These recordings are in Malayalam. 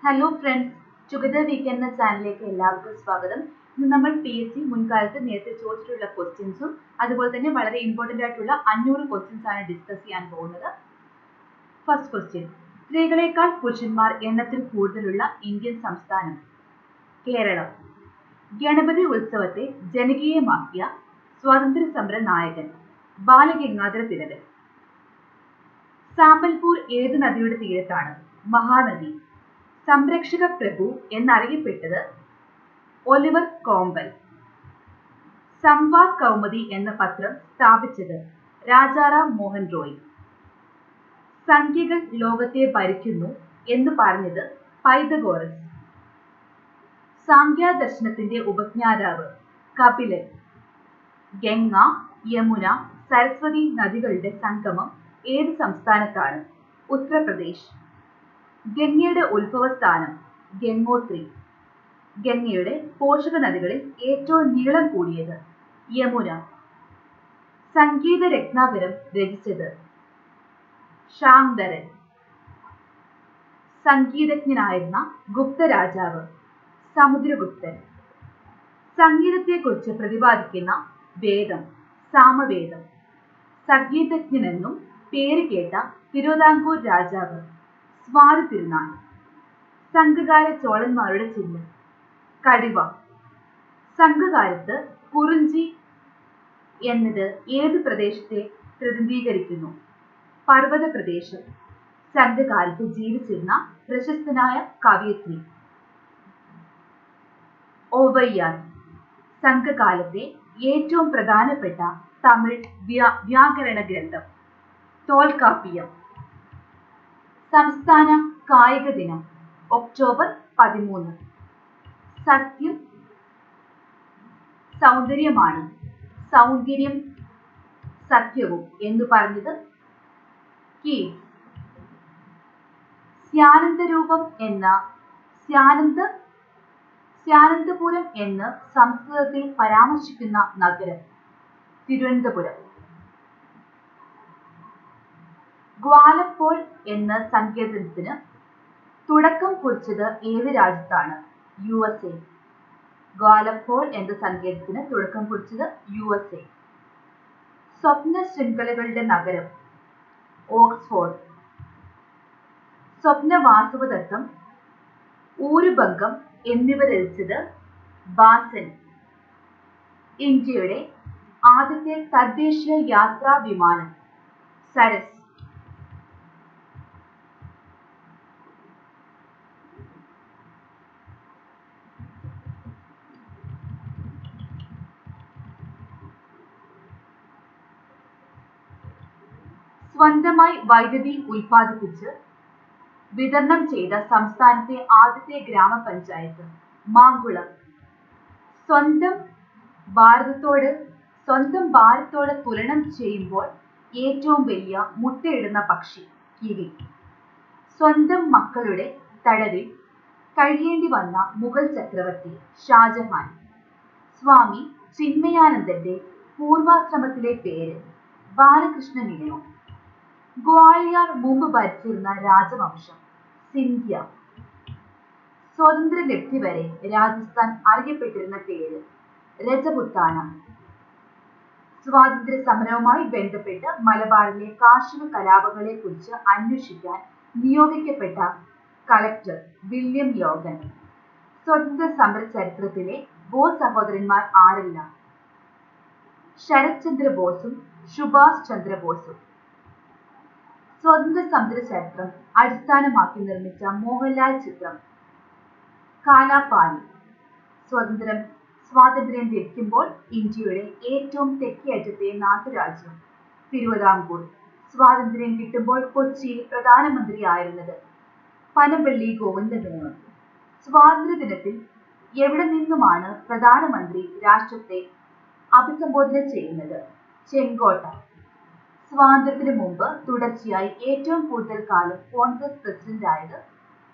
ഹലോ ഫ്രണ്ട്സ്, ടുഗദർ വീക്കെൻഡ് എന്ന ചാനലിലേക്ക് എല്ലാവർക്കും സ്വാഗതം. ഇന്ന് നമ്മൾ PSC മുൻകാലത്ത് നേരത്തെ ചോദിച്ചിട്ടുള്ള ക്വസ്റ്റ്യൻസും അതുപോലെ തന്നെ വളരെ ഇമ്പോർട്ടൻ്റ് ആയിട്ടുള്ള 500 ക്വസ്റ്റ്യൻസ് ആണ് ഡിസ്കസ് ചെയ്യാൻ പോകുന്നത്. ഫസ്റ്റ് ക്വസ്റ്റ്യൻ: സ്ത്രീകളെക്കാൾ പുരുഷന്മാർ എണ്ണത്തിൽ കൂടുതലുള്ള ഇന്ത്യൻ സംസ്ഥാനം? കേരളം. ഗണപതി ഉത്സവത്തെ ജനകീയമാക്കിയ സ്വാതന്ത്ര്യ സമര നായകൻ? ബാലഗംഗാധര തിലകൻ. സാമ്പൽപൂർ ഏത് നദിയുടെ തീരത്താണ്? മഹാനദി. സംരക്ഷക പ്രഭു എന്നറിയപ്പെട്ടത്? Oliver Cromwell. സംവാദ് കൗമുദി എന്ന പത്രം സ്ഥാപിച്ചത്? രാജാറാം മോഹൻ റോയ്. സംഖ്യകൾ ലോകത്തെ ഭരിക്കുന്നു എന്ന് പറഞ്ഞത് പൈതഗോറസ്. സാംഖ്യദർശനത്തിന്റെ ഉപജ്ഞാതാവ്? കപിലൻ. ഗംഗ, യമുന, സരസ്വതി നദികളുടെ സംഗമം ഏത് സംസ്ഥാനത്താണ്? ഉത്തർപ്രദേശ്. ഗംഗയുടെ ഉത്ഭവസ്ഥാനം? ഗംഗോത്രി. ഗംഗയുടെ പോഷക നദികളിൽ ഏറ്റവും നീളം കൂടിയത്? യമുന. സംഗീത രത്നാകരം രചിച്ചത്? ശാന്തരൻ. സംഗീതജ്ഞനായിരുന്ന ഗുപ്ത രാജാവ്? സമുദ്രഗുപ്തൻ. സംഗീതത്തെക്കുറിച്ച് പ്രതിപാദിക്കുന്ന വേദം? സാമവേദം. സംഗീതജ്ഞനെന്നും പേര് കേട്ട തിരുവിതാംകൂർ രാജാവ്? സ്വാതി തിരുനാൾ. സംഘകാല ചോളന്മാരുടെ ചിഹ്നം? കടിവ. സംഘകാലത്ത് കുറിഞ്ചി എന്നത് ഏത് പ്രദേശത്തെ പ്രതിനിധീകരിക്കുന്നു? പർവ്വത പ്രദേശം. സംഘകാലത്ത് ജീവിച്ചിരുന്ന പ്രശസ്തനായ കവയിത്രി? ഔവയ്യാർ. സംഘകാലത്തെ ഏറ്റവും പ്രധാനപ്പെട്ട തമിഴ് വ്യാകരണ ഗ്രന്ഥം? തോൽക്കാപ്പിയം. സംസ്ഥാന കായിക ദിനം? ഒക്ടോബർ 13. സത്യം സൗന്ദര്യമാണ്, സൗന്ദര്യം സത്യവും എന്നു പറഞ്ഞത്? കീറ്റ്സ്. സ്യാനന്തപുരം എന്ന് സംസ്കൃതത്തിൽ പരാമർശിക്കുന്ന നഗരം? തിരുവനന്തപുരം. ഗ്വാലപ്പോൾ എന്ന സങ്കേതത്തിന് തുടക്കം കുറിച്ചത് ഏത് രാജ്യത്താണ്? USA. ഗ്വാലപ്പോൾ എന്ന സങ്കേതത്തിന് തുടക്കം കുറിച്ചത് USA. സ്വപ്ന ശൃംഖലകളുടെ നഗരം? ഓക്സ്ഫോർഡ്. സ്വപ്ന വാസവദത്തം, ഊരുഭംഗം എന്നിവ രചിച്ചത്? ബാസൻ. ഇന്ത്യയുടെ ആദ്യത്തെ തദ്ദേശീയ യാത്രാ വിമാനം? സരസ്. സ്വന്തമായി വൈദ്യുതി ഉൽപ്പാദിപ്പിച്ച് വിതരണം ചെയ്ത സംസ്ഥാനത്തെ ആദ്യത്തെ ഗ്രാമപഞ്ചായത്ത്? മാങ്കുളം. സ്വന്തം ഭാരതത്തോട് തുലനം ചെയ്യുമ്പോൾ ഏറ്റവും വലിയ മുട്ടയിടുന്ന പക്ഷി? കിവി. സ്വന്തം മക്കളുടെ തടവിൽ കഴിയേണ്ടി വന്ന മുഗൾ ചക്രവർത്തി? ഷാജഹാൻ. സ്വാമി ചിന്മയാനന്ദന്റെ പൂർവാശ്രമത്തിലെ പേര്? ബാലകൃഷ്ണ മേനോൻ. ഗ്വാളിയർ മുമ്പ് ഭരിച്ചിരുന്ന രാജവംശം? സിന്ധ്യ. സ്വാതന്ത്ര്യലബ്ധി വരെ രാജസ്ഥാൻ അറിയപ്പെട്ടിരുന്ന പേര്? രജപുത്താന. സ്വാതന്ത്ര്യ സമരവുമായി ബന്ധപ്പെട്ട് മലബാറിലെ കാർഷിക കലാപങ്ങളെ കുറിച്ച് അന്വേഷിക്കാൻ നിയോഗിക്കപ്പെട്ട കളക്ടർ? William Logan. സ്വതന്ത്ര സമര ചരിത്രത്തിലെ ബോസ് സഹോദരന്മാർ ആരെല്ലാം? ശരത് ചന്ദ്ര ബോസും സുഭാഷ് ചന്ദ്രബോസും. സ്വതന്ത്ര സമര ചരിത്രം അടിസ്ഥാനമാക്കി നിർമ്മിച്ച മോഹൻലാൽ ചിത്രം? കാലാപാനി. സ്വാതന്ത്ര്യം ലഭിക്കുമ്പോൾ ഇന്ത്യയുടെ ഏറ്റവും തെക്കേയറ്റത്തെ നാട്ടുരാജ്യം? തിരുവിതാംകൂർ. സ്വാതന്ത്ര്യം കിട്ടുമ്പോൾ കൊച്ചിയിൽ പ്രധാനമന്ത്രിയായിരുന്നത്? പനമ്പള്ളി ഗോവിന്ദമേനോൻ. സ്വാതന്ത്ര്യ ദിനത്തിൽ എവിടെ നിന്നുമാണ് പ്രധാനമന്ത്രി രാഷ്ട്രത്തെ അഭിസംബോധന ചെയ്യുന്നത്? ചെങ്കോട്ട. സ്വാതന്ത്ര്യത്തിന് മുമ്പ് തുടർച്ചയായി ഏറ്റവും കൂടുതൽ കാലം കോൺഗ്രസ് പ്രസിഡന്റായത്?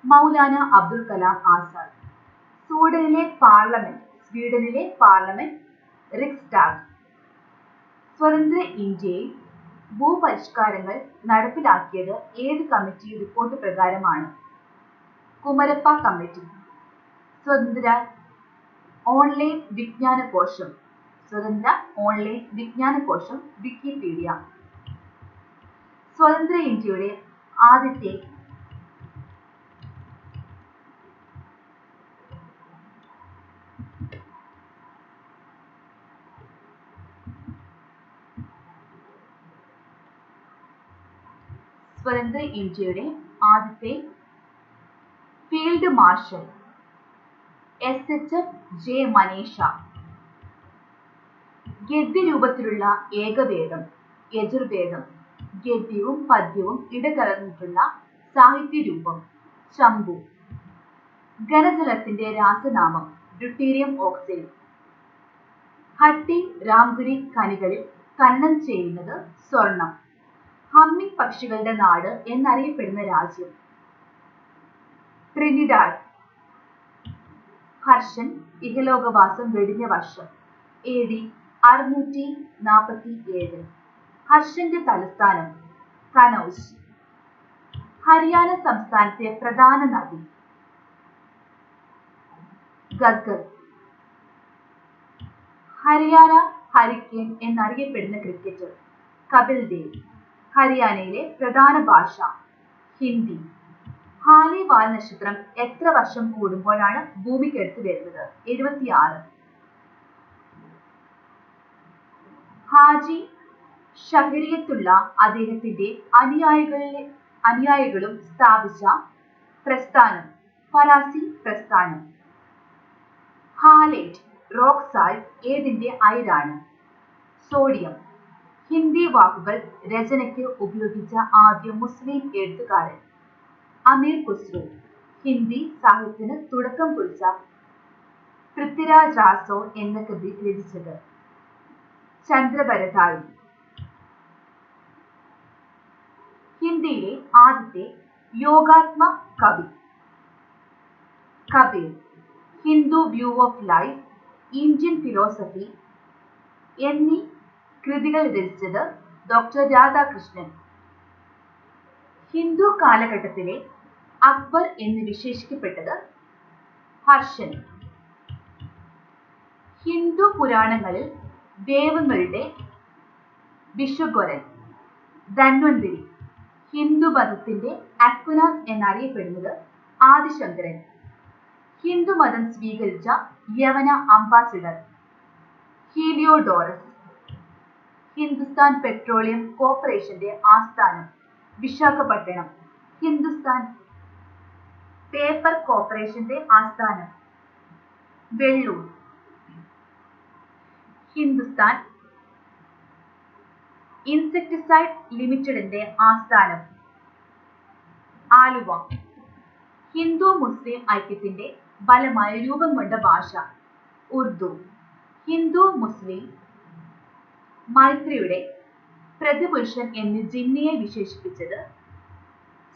മൗലാന അബ്ദുൽ കലാം ആസാദ്. സ്വീഡനിലെ പാർലമെന്റ് റിക്സ്ഡാഗ്. സ്വതന്ത്ര ഇന്ത്യയിൽ ഭൂപരിഷ്കാരങ്ങൾ നടപ്പിലാക്കിയത് ഏത് കമ്മിറ്റി റിപ്പോർട്ട് പ്രകാരമാണ്? കുമരപ്പ കമ്മിറ്റി. സ്വതന്ത്ര ഓൺലൈൻ വിജ്ഞാനകോശം. സ്വതന്ത്ര ഓൺലൈൻ വിജ്ഞാനകോശം വിക്കിപീഡിയ. സ്വതന്ത്ര ഇന്ത്യയുടെ ആദ്യത്തെ field marshal SHM J Manekshaw. ഗദ്യരൂപത്തിലുള്ള ഏകവേദം യജുർവേദം. ഗദ്യവും പദ്യവും ഇടകലർന്നിട്ടുള്ള സാഹിത്യരൂപം ചമ്പു. ഘനജലത്തിന്റെ രാസനാമം ഡ്യൂട്ടീരിയം ഓക്സൈഡ്. ഹട്ടി രാംഗുരി ഖനികളിൽ ഖനനം ചെയ്യുന്നത് സ്വർണം. ഹമ്മിങ് പക്ഷികളുടെ നാട് എന്നറിയപ്പെടുന്ന രാജ്യം ട്രിനിഡാഡ്. ഹർഷൻ ഇഹലോകവാസം വെടിഞ്ഞ വർഷം AD 647. ഹർഷന്റെ തലസ്ഥാനം കനൌജ്. ഹരിയാന സംസ്ഥാനത്തെ പ്രധാന നദി ഗഗ്ഗർ. ഹരിയാന ഹരിക്കേൻ എന്നറിയപ്പെടുന്ന ക്രിക്കറ്റർ കപിൽ ദേവ്. ഹരിയാനയിലെ പ്രധാന ഭാഷ ഹിന്ദി. ഹാലി വാൽ നക്ഷത്രം എത്ര വർഷം കൂടുമ്പോഴാണ് ഭൂമിക്കടുത്ത് വരുന്നത്? 76. ഹാജി ഷഹരിയത്തുള്ള അദ്ദേഹത്തിന്റെ അനുയായികളും സ്ഥാപിച്ച പ്രസ്ഥാനം ഫറാസി പ്രസ്ഥാനം. ഹാലേറ്റ് റോക്ക് സാൾട്ട് ഏതിന്റെ അയിരാണ്? സോഡിയം. ഹിന്ദി വാക്കുകൾ രചനയ്ക്ക് ഉപയോഗിച്ച ആദ്യ മുസ്ലിം എഴുത്തുകാരൻ അമീർ ഖുസ്രു. ഹിന്ദി സാഹിത്യത്തിന് തുടക്കം കുറിച്ച പൃഥ്വിരാജ് രാസോ എന്ന കൃതി രചിച്ചത് ചന്ദ്രഭരതായി. ഹിന്ദിയിലെ ആദ്യത്തെ യോഗാത്മ കവി Kabir. Hindu view of life, Indian philosophy എന്നീ കൃതികൾ രചിച്ചത് ഡോക്ടർ രാധാകൃഷ്ണൻ. ഹിന്ദു കാലഘട്ടത്തിലെ അക്ബർ എന്ന് വിശേഷിക്കപ്പെട്ടത് ഹർഷൻ. ഹിന്ദു പുരാണങ്ങളിൽ ദേവങ്ങളുടെ വിശ്വഗോരൻ ധന്വന്തരി. ഹിന്ദു മതത്തിന്റെ അക്വനാസ് എന്നറിയപ്പെടുന്നത് ആദിശങ്കരൻ. ഹിന്ദുമതം സ്വീകരിച്ച യവന അംബാസിഡർ ഹീലിയോഡോറസ്. ഹിന്ദുസ്ഥാൻ പെട്രോളിയം കോർപ്പറേഷന്റെ ആസ്ഥാനം വിശാഖപട്ടണം. ഹിന്ദുസ്ഥാൻ പേപ്പർ കോർപ്പറേഷന്റെ ആസ്ഥാനം വെള്ളൂർ. ഹിന്ദുസ്ഥാൻ ഇൻസെക്ടിസൈഡ് ലിമിറ്റഡിന്റെ ആസ്ഥാനം ആലുവ. ഹിന്ദു മുസ്ലിം ഐക്യത്തിന്റെ ഫലമായി രൂപം കൊണ്ട ഭാഷ ഉർദു. ഹിന്ദു മുസ്ലിം മൈത്രിയുടെ പ്രതിപുരുഷൻ എന്ന് ജിന്നയെ വിശേഷിപ്പിച്ചത്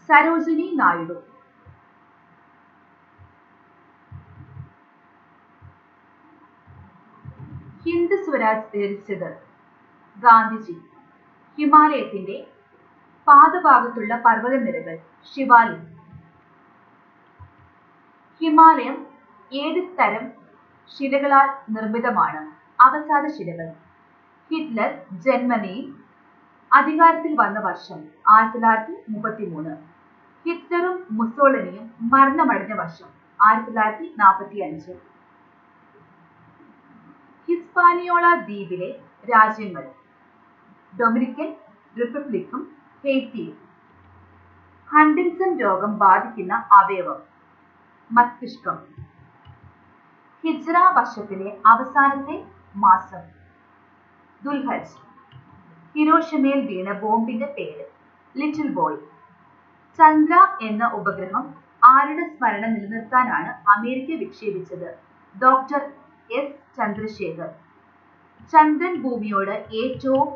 സരോജിനി നായിഡു. ഹിന്ദ് സ്വരാജ് രചിച്ചത് ഗാന്ധിജി. ഹിമാലയത്തിന്റെ പാദഭാഗത്തുള്ള പർവ്വതനിരകൾ ശിവാലിക്. ഹിമാലയം ഏത് തരം ശിലകളാൽ നിർമ്മിതമാണ്? അവസാദ ശിലകൾ. ഹിറ്റ്ലർ ജന്മനി അധികാരത്തിൽ വന്ന വർഷം 1933. ഹിറ്റ്ലറും മുസോളിനിയും മരണമടഞ്ഞ വർഷം 1945. ഹിസ്പാനിയോള ദ്വീപിലെ രാജ്യങ്ങൾ ഡൊമിനിക്കൻ റിപ്പബ്ലിക്കും ഹെയ്ത്തിയും. ഹണ്ടിൻസൺ രോഗം ബാധിക്കുന്ന അവയവം മസ്തിഷ്കം. ഹിജ്റ വർഷത്തിലെ അവസാനത്തെ മാസം ദുൽഹജ്ജ്. ഹിരോഷിമയിൽ വീണ ബോംബിന്റെ പേര് ലിറ്റിൽ ബോയ്. ചന്ദ്ര എന്ന ഉപഗ്രഹം ആരുടെ സ്മരണ നിലനിർത്താനാണ് അമേരിക്ക വിക്ഷേപിച്ചത്? Doctor S Chandrasekhar. ചന്ദ്രൻ ഭൂമിയോട് ഏറ്റവും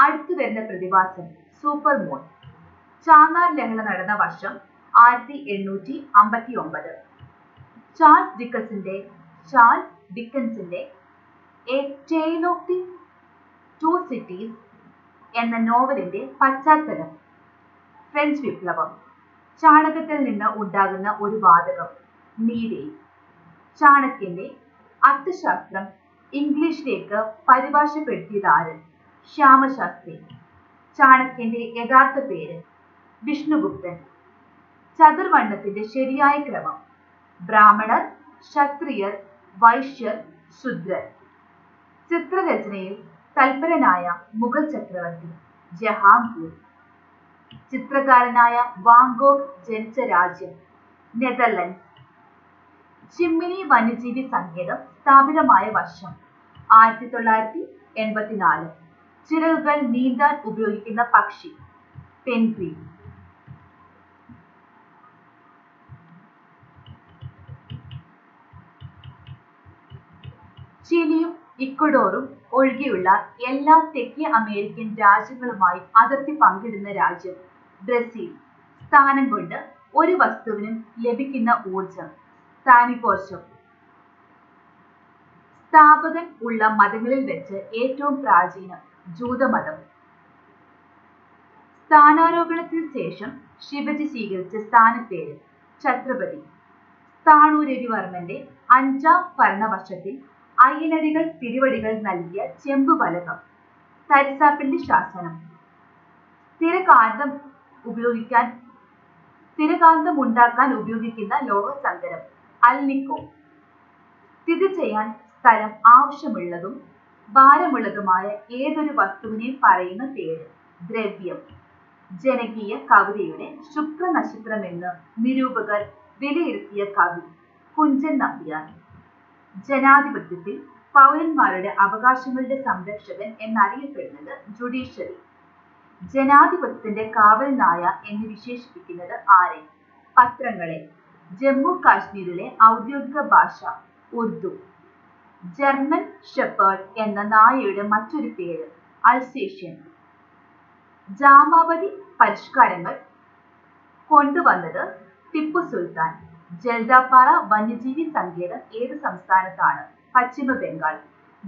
അടുത്തു വരുന്ന പ്രതിഭാസം സൂപ്പർ മൂൺ. ചാന്നാർ ലഹള നടന്ന വർഷം 1859. ചാൾസ് ഡിക്കൻസിന്റെ a tale of the two cities എന്ന നോവലിന്റെ പശ്ചാത്തലം ഫ്രഞ്ച് വിപ്ലവം. ചാണകത്തിൽ നിന്ന് ഉണ്ടാകുന്ന ഒരു വാതകം മീഥെയ്ൻ. ചാണക്യന്റെ അർത്ഥശാസ്ത്രം ഇംഗ്ലീഷിലേക്ക് പരിഭാഷപ്പെടുത്തിയതാര്? ശ്യാമശാസ്ത്രി. ചാണക്യന്റെ യഥാർത്ഥ പേര് വിഷ്ണുഗുപ്തൻ. ചതുർവർണ്ണത്തിന്റെ ശരിയായ ക്രമം ബ്രാഹ്മണർ, ക്ഷത്രിയർ, വൈശ്യർ, ശൂദ്രർ. ചിത്രരചനയിൽ തൽപരനായ മുഗൾ ചക്രവർത്തി ജഹാംഗീർ. ചിത്രകാരനായ വാൻ ഗോഗ് ജനിച്ച രാജ്യം നെതർലൻഡ്സ്. ചിമ്മിനി വന്യജീവി സങ്കേതം സ്ഥാപിതമായ വർഷം 1984. ചിറകുകൾ നീന്താൻ ഉപയോഗിക്കുന്ന പക്ഷി പെൻഗ്വിൻ. ചിലിയും ഇക്വഡോറും ഒഴികെയുള്ള എല്ലാ തെക്കേ അമേരിക്കൻ രാജ്യങ്ങളുമായി അതിർത്തി പങ്കിടുന്ന രാജ്യം ബ്രസീൽ. സ്ഥാനം കൊണ്ട് ഒരു വസ്തുവിനും ലഭിക്കുന്ന ഊർജം സ്ഥാനികോർജം. സ്ഥാപകൻ ഉള്ള മതങ്ങളിൽ വെച്ച് ഏറ്റവും പ്രാചീനം ജൂതമതം. സ്ഥാനാരോഹണത്തിന് ശേഷം ശിവജി സ്വീകരിച്ച സ്ഥാനപ്പേര് ഛത്രപതി. താണൂർ രവിവർമ്മന്റെ 5ാം ഭരണവർഷത്തിൽ അയ്യനടികൾ തിരുവടികൾ നൽകിയ ചെമ്പ് ഫലകം തരിസാപ്പിള്ളി ശാസനം. സ്ഥിരകാന്തമുണ്ടാക്കാൻ ഉപയോഗിക്കുന്ന ലോഹസങ്കരം അൽനിക്കോ. സ്ഥിതി ചെയ്യാൻ സ്ഥലം ആവശ്യമുള്ളതും ഭാരമുള്ളതുമായ ഏതൊരു വസ്തുവിനെ പറയുന്ന പേര് ദ്രവ്യം. ജനകീയ കവിതയുടെ ശുക്രനക്ഷത്രമെന്ന് നിരൂപകർ വിലയിരുത്തിയ കവി കുഞ്ചൻ നമ്പ്യാർ. ജനാധിപത്യത്തിൽ പൗരന്മാരുടെ അവകാശങ്ങളുടെ സംരക്ഷകൻ എന്നറിയപ്പെടുന്നത് ജുഡീഷ്യറി. ജനാധിപത്യത്തിന്റെ കാവൽ നായ എന്ന് വിശേഷിപ്പിക്കുന്നത് ആരെ? പത്രങ്ങളെ. ജമ്മു കാശ്മീരിലെ ഔദ്യോഗിക ഭാഷ ഉർദു. ജർമ്മൻ ഷെപ്പേർഡ് എന്ന നായയുടെ മറ്റൊരു പേര് അൾസേഷ്യൻ. ജാമാവതി പരിഷ്കാരങ്ങൾ കൊണ്ടുവന്നത് ടിപ്പു സുൽത്താൻ. ജൽദാപ്പാറ വന്യജീവി സങ്കേതം ഏത് സംസ്ഥാനത്താണ്? പശ്ചിമ ബംഗാൾ.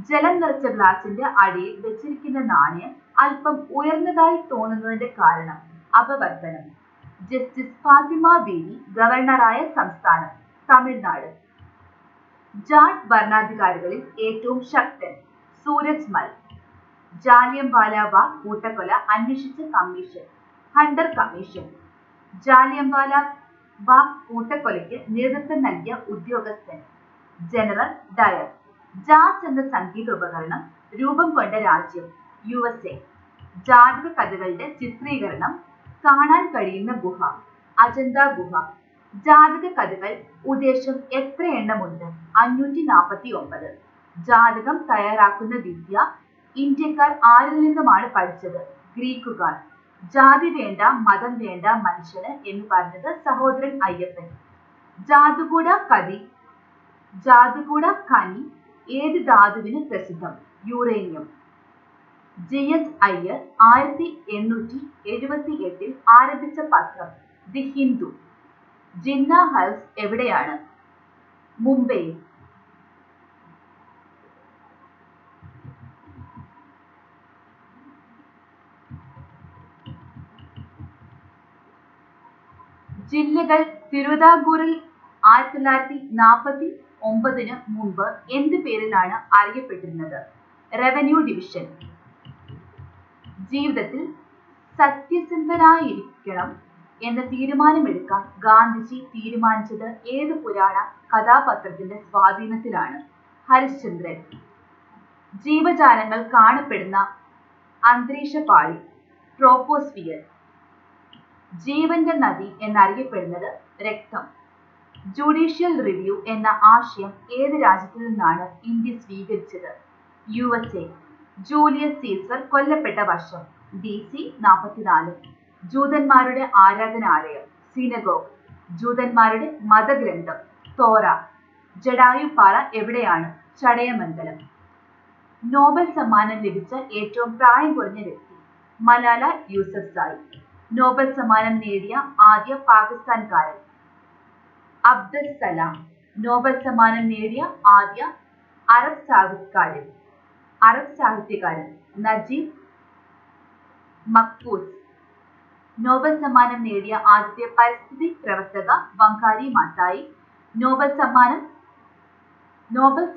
ജലം നിറച്ച ഗ്ലാസിന്റെ അടിയിൽ വെച്ചിരിക്കുന്ന നാണയം അല്പം ഉയർന്നതായി തോന്നുന്നതിന്റെ കാരണം അപവർത്തനം. ജസ്റ്റിസ് ഫാത്തിമ ബീവി ഗവർണറായ സംസ്ഥാനം തമിഴ്നാട്. ജാട്ട് ഭരണാധികാരികളിൽ ഏറ്റവും ശക്തൻ സൂരജ് മൽ. ജാലിയൻവാല ബാഗ് കൂട്ടക്കൊല അന്വേഷിച്ച commission Hunter commission. Jallianwala Bagh കൂട്ടക്കൊലയ്ക്ക് നേതൃത്വം നൽകിയ ഉദ്യോഗസ്ഥൻ ജനറൽ ഡയർ. ജാസ് എന്ന സംഗീതോപകരണം രൂപം കൊണ്ട രാജ്യം USA. ജാതക കഥകളുടെ ചിത്രീകരണം കാണാൻ കഴിയുന്ന ഗുഹ അജന്ത ഗുഹ. ജാതക കഥകൾ ഉദ്ദേശം എത്ര എണ്ണമുണ്ട്? 549. ജാതകം തയ്യാറാക്കുന്ന വിദ്യ ഇന്ത്യക്കാർ ആരിൽ നിന്നുമാണ് പഠിച്ചത്? ഗ്രീക്കുകാർ. ജാതി വേണ്ട മതം വേണ്ട മനുഷ്യന് എന്ന് പറഞ്ഞത് സഹോദരൻ അയ്യപ്പൻ. ജാതുകൂട ഖനി ഏത് ധാതുവിന് പ്രസിദ്ധം? യുറേനിയം. JS അയ്യർ 1878 ആരംഭിച്ച പത്രം ദി ഹിന്ദു. ജിന്ന ഹൗസ് എവിടെയാണ്? മുംബൈയിൽ. ജില്ലകൾ തിരുവിതാംകൂറിൽ 1949 മുമ്പ് എന്ത് പേരിലാണ് അറിയപ്പെട്ടിരുന്നത്? Revenue division. ജീവിതത്തിൽ സത്യസന്ധനായിരിക്കണം എന്ന തീരുമാനമെടുക്കാൻ ഗാന്ധിജി തീരുമാനിച്ചത് ഏത് പുരാണ കഥാപാത്രത്തിന്റെ സ്വാധീനത്തിലാണ്? ഹരിശ്ചന്ദ്രൻ. ജീവജാലങ്ങൾ കാണപ്പെടുന്ന അന്തരീക്ഷപാളി ട്രോപ്പോസ്ഫിയർ. ജീവന്റെ നദി എന്നറിയപ്പെടുന്നത് രക്തം. ജുഡീഷ്യൽ റിവ്യൂ എന്ന ആശയം ഏത് രാജ്യത്തിൽ നിന്നാണ് ഇന്ത്യ സ്വീകരിച്ചത്? USA. ജൂലിയസ് സീസർ കൊല്ലപ്പെട്ട വർഷം BC 44. ജൂതന്മാരുടെ ആരാധനാലയം സിനഗോഗ്. ജൂതന്മാരുടെ മതഗ്രന്ഥം തോറ. ജടായുപ്പാറ എവിടെയാണ്? ചടയമംഗലം. നോബൽ സമ്മാനം ലഭിച്ച ഏറ്റവും പ്രായം കുറഞ്ഞ വ്യക്തി മലാല യൂസഫ്സായി. നോബൽ സമ്മാനം നേടിയ ആദ്യ പാകിസ്ഥാൻകാരൻ അബ്ദുൽ സലാം. നോബൽ സമ്മാനം നേടിയ ആദ്യ അറബ് സാഹിത്യകാരൻ നജീബ് മഖ്ഫൂസ്. നോബൽ സമ്മാനം നേടിയ ആദ്യത്തെ പരിസ്ഥിതി പ്രവർത്തക വങ്കാരി മാത്തായി. നോബൽ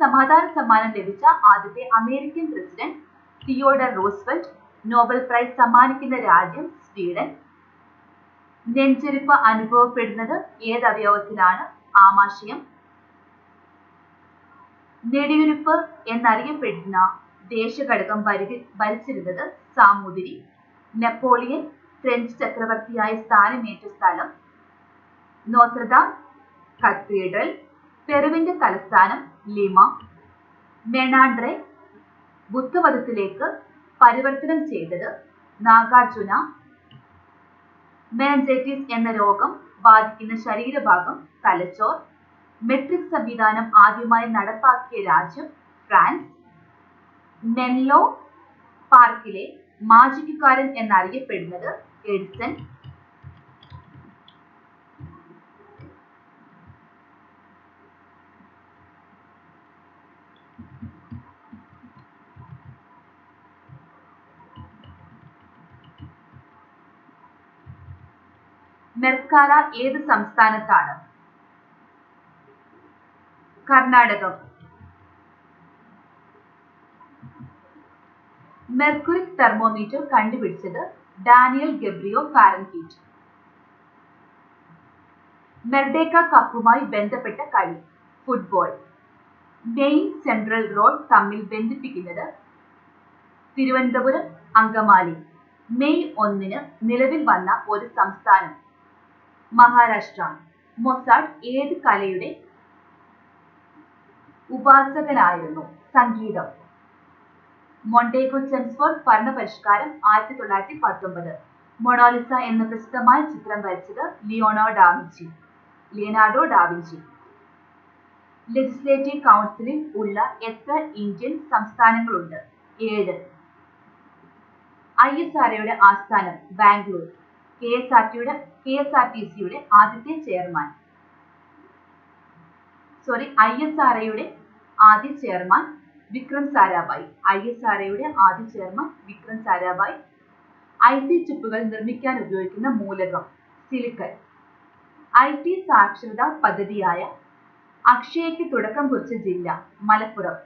സമാധാന സമ്മാനം ലഭിച്ച ആദ്യത്തെ American president Theodore Roosevelt. Nobel prize സമ്മാനിക്കുന്ന രാജ്യം സ്വീഡൻ. നെഞ്ചെരിപ്പ് അനുഭവപ്പെടുന്നത് ഏത് അവയവത്തിലാണ്? ആമാശയം. നെടിയുരുപ്പ് എന്നറിയപ്പെടുന്ന ദേശഘടകം ഭരിച്ചിരുന്നത് സാമൂതിരി. നെപ്പോളിയൻ ഫ്രഞ്ച് ചക്രവർത്തിയായി സ്ഥാനമേറ്റ സ്ഥലം? Notre Dame cathedral. പെറുവിന്റെ തലസ്ഥാനം ലിമ. മെനാൻഡ്രെ ബുദ്ധമതത്തിലേക്ക് പരിവർത്തനം ചെയ്തത്? നാഗാർജുന. മെനിഞ്ചൈറ്റിസ് എന്ന രോഗം ബാധിക്കുന്ന ശരീരഭാഗം തലച്ചോർ. മെട്രിക് സംവിധാനം ആദ്യമായി നടപ്പാക്കിയ രാജ്യം ഫ്രാൻസ്. മെൻലോ പാർക്കിലെ മാജിക്കുകാരൻ എന്നറിയപ്പെടുന്നത് എഡിസൺ. മെർക്കാല ഏത് സംസ്ഥാനത്താണ്? കർണാടകം. മെർക്കുറിക് തെർമോമീറ്റർ കണ്ടുപിടിച്ചത് ഡാനിയൽ ഗബ്രിയോ ഫാരൻഹീറ്റ്. മെർഡേക്ക കപ്പുമായി ബന്ധപ്പെട്ട കളി? ഫുട്ബോൾ. മെയിൻ സെൻട്രൽ റോഡ് തമ്മിൽ ബന്ധിപ്പിക്കുന്നത്? തിരുവനന്തപുരം അങ്കമാലി. മെയ് 1 നിലവിൽ വന്ന ഒരു സംസ്ഥാനം? മഹാരാഷ്ട്ര. മൊസാർട്ട് ഏത് കലയുടെ ഉപാസകനായിരുന്നു? സംഗീതം. Montagu Chelmsford ഭരണപരിഷ്കാരം 1919. മൊണാലിസ എന്ന പ്രസിദ്ധമായ ചിത്രം വരച്ചത് ലിയോനാർഡോ ഡാവിഞ്ചി. ലെജിസ്ലേറ്റീവ് കൗൺസിലിൽ ഉള്ള എത്ര ഇന്ത്യൻ സംസ്ഥാനങ്ങളുണ്ട്? 7. ISROയുടെ ആസ്ഥാനം? ബാംഗ്ലൂർ. KSRTCയുടെ ആദ്യത്തെ ചെയർമാൻ? ISROയുടെ ആദ്യ ചെയർമാൻ വിക്രം സാരാഭായ്. ISROയുടെ ആദ്യ ചെയർമാൻ വിക്രം സാരാഭായ്. IC ചിപ്പുകൾ നിർമ്മിക്കാൻ ഉപയോഗിക്കുന്ന മൂലകം? സിലിക്കൺ. IT സാക്ഷരതാ പദ്ധതിയായ അക്ഷയയ്ക്ക് തുടക്കം കുറിച്ച ജില്ല? മലപ്പുറം.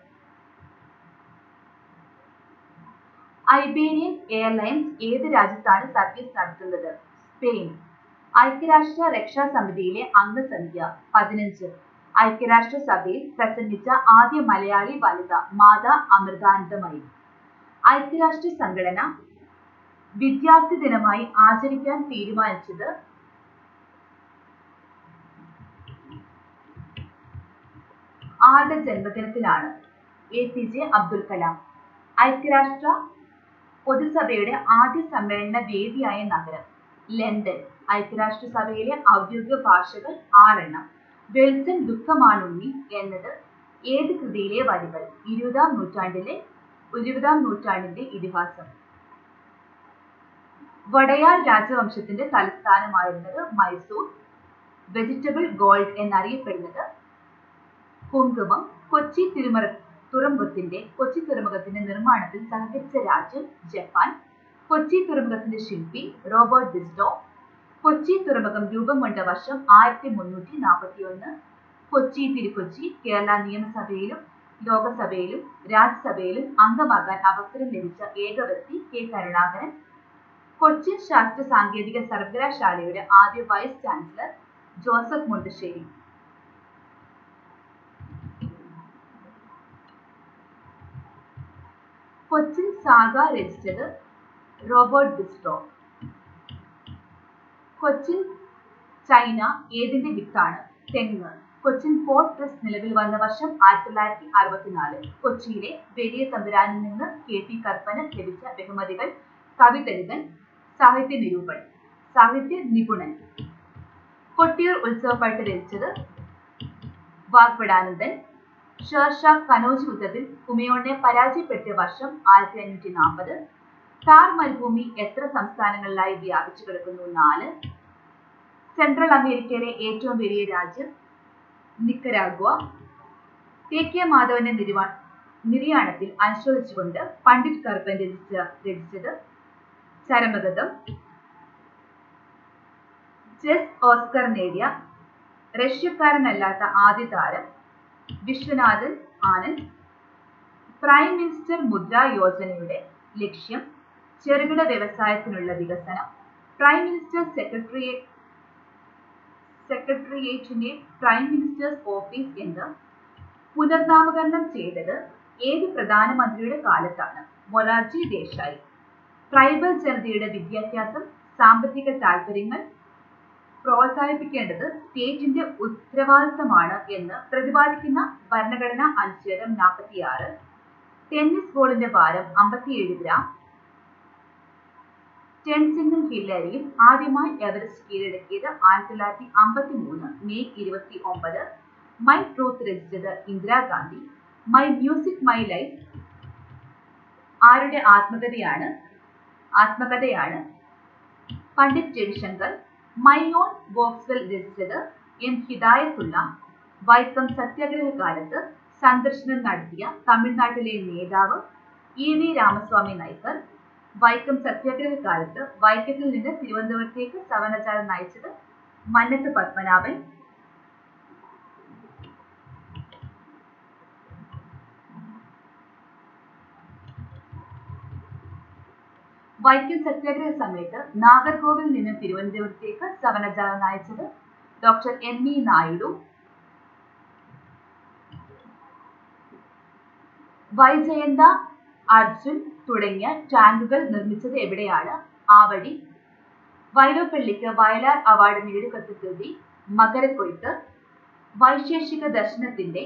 ഐബേരിയൻ എയർലൈൻസ് ഏത് രാജ്യത്താണ് സർവീസ് നടത്തുന്നത്? സ്പെയിൻ. ഐക്യരാഷ്ട്ര രക്ഷാസമിതിയിലെ അംഗസംഖ്യ? 15. ഐക്യരാഷ്ട്രസഭയിൽ പ്രസംഗിച്ച ആദ്യ മലയാളി വനിത? മാതാ അമൃതാനന്ദമയി. ഐക്യരാഷ്ട്ര സംഘടന വിദ്യാർത്ഥി ദിനമായി ആചരിക്കാൻ തീരുമാനിച്ചത്? ആരുടെ ജന്മദിനത്തിലാണ്? APJ അബ്ദുൽ കലാം. ഐക്യരാഷ്ട്ര പൊതുസഭയുടെ ആദ്യ സമ്മേളന വേദിയായ നഗരം? ലണ്ടൻ. ഐക്യരാഷ്ട്രസഭയിലെ ഔദ്യോഗിക ഭാഷകൾ 6. വെളിച്ചം ദുഃഖമാണുണ്ണി എന്നത് ഏത് കൃതിയിലെ വരികൾ? 20-ാം നൂറ്റാണ്ടിന്റെ ഇതിഹാസം. വടയാർ രാജവംശത്തിന്റെ തലസ്ഥാനമായിരുന്നത്? മൈസൂർ. വെജിറ്റബിൾ ഗോൾഡ് എന്നറിയപ്പെടുന്നത്? കുങ്കുമം. കൊച്ചി തുറമുഖത്തിന്റെ നിർമ്മാണത്തിൽ സഹകരിച്ച രാജ്യം? ജപ്പാൻ. കൊച്ചി തുറമുഖത്തിന്റെ ശില്പി? റോബർട്ട് ബിസ്റ്റോ. കൊച്ചി തുറമുഖം രൂപം കൊണ്ട വർഷം? 1341. കൊച്ചി തിരുക്കൊച്ചി. കേരള നിയമസഭയിലും ലോകസഭയിലും രാജ്യസഭയിലും അംഗമാകാൻ അവസരം ലഭിച്ച ഏക വ്യക്തി? K. കരുണാകരൻ. കൊച്ചിൻ ശാസ്ത്ര സാങ്കേതിക സർവകലാശാലയുടെ ആദ്യ vice chancellor? Joseph Mundassery. Cochin saga രചിച്ചത്? Robert Bristow. കൊച്ചിൻ ചൈന ഏതിന്റെ വിത്താണ്? തെങ്ങ്. കൊച്ചിൻ പോർട്ട് ട്രസ്റ്റ് നിലവിൽ വന്ന വർഷം? 1964. കൊച്ചിയിലെ വലിയ തമ്പുരാനിൽ നിന്ന് KP കർപ്പന് ലഭിച്ച ബഹുമതികൾ? കവിതലുകൻ, സാഹിത്യ നിപുണൻ. കൊട്ടിയൂർ ഉത്സവപ്പാട്ട് രചിച്ചത്? വാഗ്ഭടാനന്ദൻ. ഷേർഷാ കനോജ് യുദ്ധത്തിൽ ഹുമയൂണിനെ പരാജയപ്പെടുത്തിയ വർഷം? 1540. താർ മരുഭൂമി എത്ര സംസ്ഥാനങ്ങളിലായി വ്യാപിച്ചു കിടക്കുന്നു? 4. സെൻട്രൽ അമേരിക്കയിലെ ഏറ്റവും വലിയ രാജ്യം? നിക്കരാഗ്വ. KK മാധവന്റെ നിര്യാണത്തിൽ അനുശോചിച്ചുകൊണ്ട് പണ്ഡിറ്റ് കർപ്പൻ രചിച്ചത്? ചരമഗതം. ചെസ് ഓസ്കർ നേടിയ റഷ്യക്കാരനല്ലാത്ത ആദ്യ താരം വിശ്വനാഥൻ ആനന്ദ്. പ്രൈം മിനിസ്റ്റർ മുദ്രാ യോജനയുടെ ലക്ഷ്യം ചെറുകിട വ്യവസായത്തിനുള്ള വികസനം. പ്രൈം മിനിസ്റ്റർ സെക്രട്ടേറിയറ്റിനെ പ്രൈം മിനിസ്റ്റേഴ്സ് ഓഫീസ് എന്ന് പുനർനാമകരണം ചെയ്തത് ഏത് പ്രധാനമന്ത്രിയുടെ കാലത്താണ്? മൊറാർജി ദേശായി. ട്രൈബൽ ജനതയുടെ വിദ്യാഭ്യാസം, സാമ്പത്തിക താൽപര്യങ്ങൾ പ്രോത്സാഹിപ്പിക്കേണ്ടത് സ്റ്റേറ്റിന്റെ ഉത്തരവാദിത്തമാണ് എന്ന് പ്രതിപാദിക്കുന്ന ഭരണഘടനാ അനുച്ഛേദം 46. ടെന്നീസ് ബോളിന്റെ ഭാരം 57 ഗ്രാം. ടെൻസിംഗും ഹില്ലരിയും ആദ്യമായി എവറസ്റ്റ് കീഴടക്കിയത് 1953 മെയ് 29. മൈ ട്രൂത്ത് രചിച്ചത് Indira Gandhi. My music my life ആരുടെ ആത്മകഥയാണ്? പണ്ഡിറ്റ് രവിശങ്കർ. മൈ ഓൺ വോക്സ്വെൽ രചിച്ചത് എം ഹിദായത്തുള്ള. വൈക്കം സത്യാഗ്രഹ കാലത്ത് സന്ദർശനം നടത്തിയ തമിഴ്നാട്ടിലെ നേതാവ് EV രാമസ്വാമി നായ്ക്കർ. വൈക്കം സത്യാഗ്രഹ കാലത്ത് വൈക്കത്തിൽ നിന്ന് തിരുവനന്തപുരത്തേക്ക് സവർണജാഥ നയിച്ചത് മന്നത്ത് പത്മനാഭൻ. വൈക്കം സത്യാഗ്രഹ സമയത്ത് നാഗർകോവിൽ നിന്ന് തിരുവനന്തപുരത്തേക്ക് സവർണജാഥ നയിച്ചത് ഡോക്ടർ ME നായിഡു. വൈജയന്ത, അർജുൻ തുടങ്ങിയ ടാങ്കുകൾ നിർമ്മിച്ചത് എവിടെയാണ്? ആവടി. വൈലോപ്പള്ളിക്ക് വയലാർ അവാർഡ് നേടിക്കൊടുത്ത കൃതി മകരക്കൊയ്ത്ത്. വൈശേഷിക ദർശനത്തിന്റെ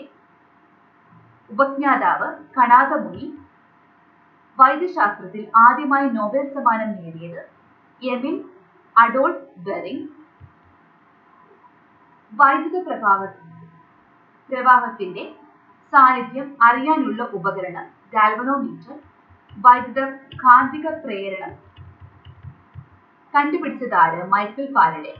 ഉപജ്ഞാതാവ് കണാദമുനി. വൈദ്യശാസ്ത്രത്തിൽ ആദ്യമായി നോബൽ സമ്മാനം നേടിയത് എമിൽ അഡോൾഫ് ബെറിംഗ്. വൈദ്യുത പ്രവാഹത്തിന്റെ സാന്നിധ്യം അറിയാനുള്ള ഉപകരണം ഗാൽവനോമീറ്റർ. വൈദ്യുത കാന്തിക പ്രേരണം കണ്ടുപിടിച്ചതാര്? Michael Faraday.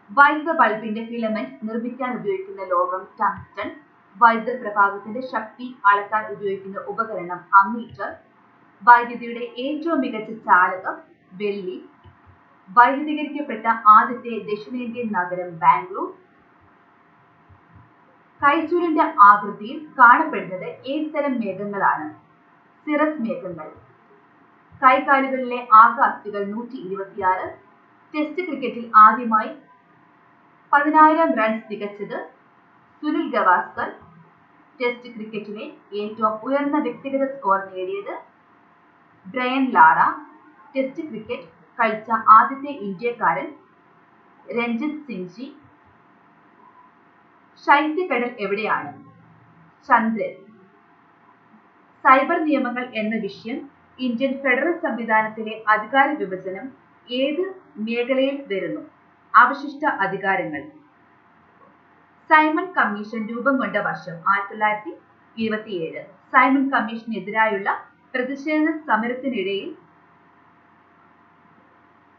വൈദ്യുത ബൾബിന്റെ ഫിലമെന്റ് നിർമ്മിക്കാൻ ഉപയോഗിക്കുന്ന ലോഹം ടങ്സ്റ്റൺ. വൈദ്യുത പ്രവാഹത്തിന്റെ ശക്തി അളക്കാൻ ഉപയോഗിക്കുന്ന ഉപകരണം അമ്മീറ്റർ. വൈദ്യുതിയുടെ ഏറ്റവും മികച്ച ചാലകം വെള്ളി. വൈദ്യുതീകരിക്കപ്പെട്ട ആദ്യത്തെ ദക്ഷിണേന്ത്യൻ നഗരം ബാംഗ്ലൂർ. കൈച്ചൂരിന്റെ ആകൃതിയിൽ കാണപ്പെടുന്നത് ഏത് തരം മേഘങ്ങളാണ്? സിറസ് മേഘങ്ങൾ. കൈകാലുകളിലെ ആകെ അസ്ഥികൾ 126. ടെസ്റ്റ് ക്രിക്കറ്റിൽ ആദ്യമായി 10,000 റൺസ് തികച്ചത് സുനിൽ ഗവാസ്കർ. ടെസ്റ്റ് ക്രിക്കറ്റിലെ ഏറ്റവും ഉയർന്ന വ്യക്തിഗത സ്കോർ നേടിയത് ബ്രയൻ ലാറ. ടെസ്റ്റ് ക്രിക്കറ്റ് കളിച്ച ആദ്യത്തെ ഇന്ത്യക്കാരൻ രഞ്ജിത് സിംഗ് ജി. ശൈത്യക്കടൽ എവിടെയാണ്? ചന്ദ്രൻ. സൈബർ നിയമങ്ങൾ എന്ന വിഷയം ഇന്ത്യൻ ഫെഡറൽ സംവിധാനത്തിലെ അധികാര വിഭജനം ഏത് മേഖലയിൽ വരുന്നു? അവശിഷ്ട അധികാരങ്ങൾ. സൈമൺ കമ്മീഷൻ രൂപം കൊണ്ട വർഷം 1927. സൈമൺ കമ്മീഷനെതിരായുള്ള പ്രതിഷേധ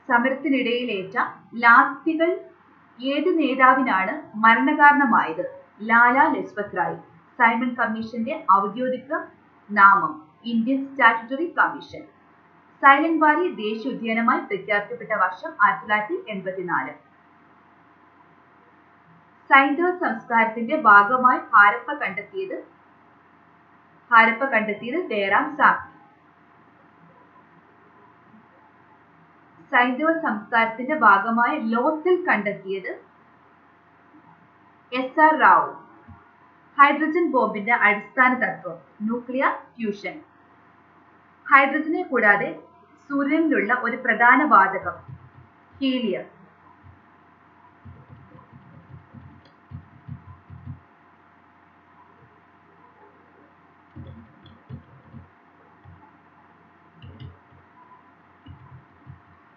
സമരത്തിനിടയിലേറ്റ ലാത്തികൾ ഏത് നേതാവിനാണ് മരണകാരണമായത്? ലാലാ ലജ്പത് റായ്. സൈമൺ കമ്മീഷന്റെ ഔദ്യോഗിക നാമം Indian statutory commission. Silent Valley ദേശീയ ഉദ്യാനമായി പ്രഖ്യാപിക്കപ്പെട്ട വർഷം 1984. സൈന്ധവ സംസ്കാരത്തിന്റെ ഭാഗമായി ഹാരപ്പ കണ്ടെത്തിയത് ബേറാം സാഹി. സൈന്ധവ സംസ്കാരത്തിന്റെ ഭാഗമായി ലോത്തിൽ കണ്ടെത്തിയത് SR റാവു. ഹൈഡ്രജൻ ബോംബിന്റെ അടിസ്ഥാന തത്വം ന്യൂക്ലിയർ ഫ്യൂഷൻ. ഹൈഡ്രജനെ കൂടാതെ സൂര്യനിലുള്ള ഒരു പ്രധാന വാതകം ഹീലിയം.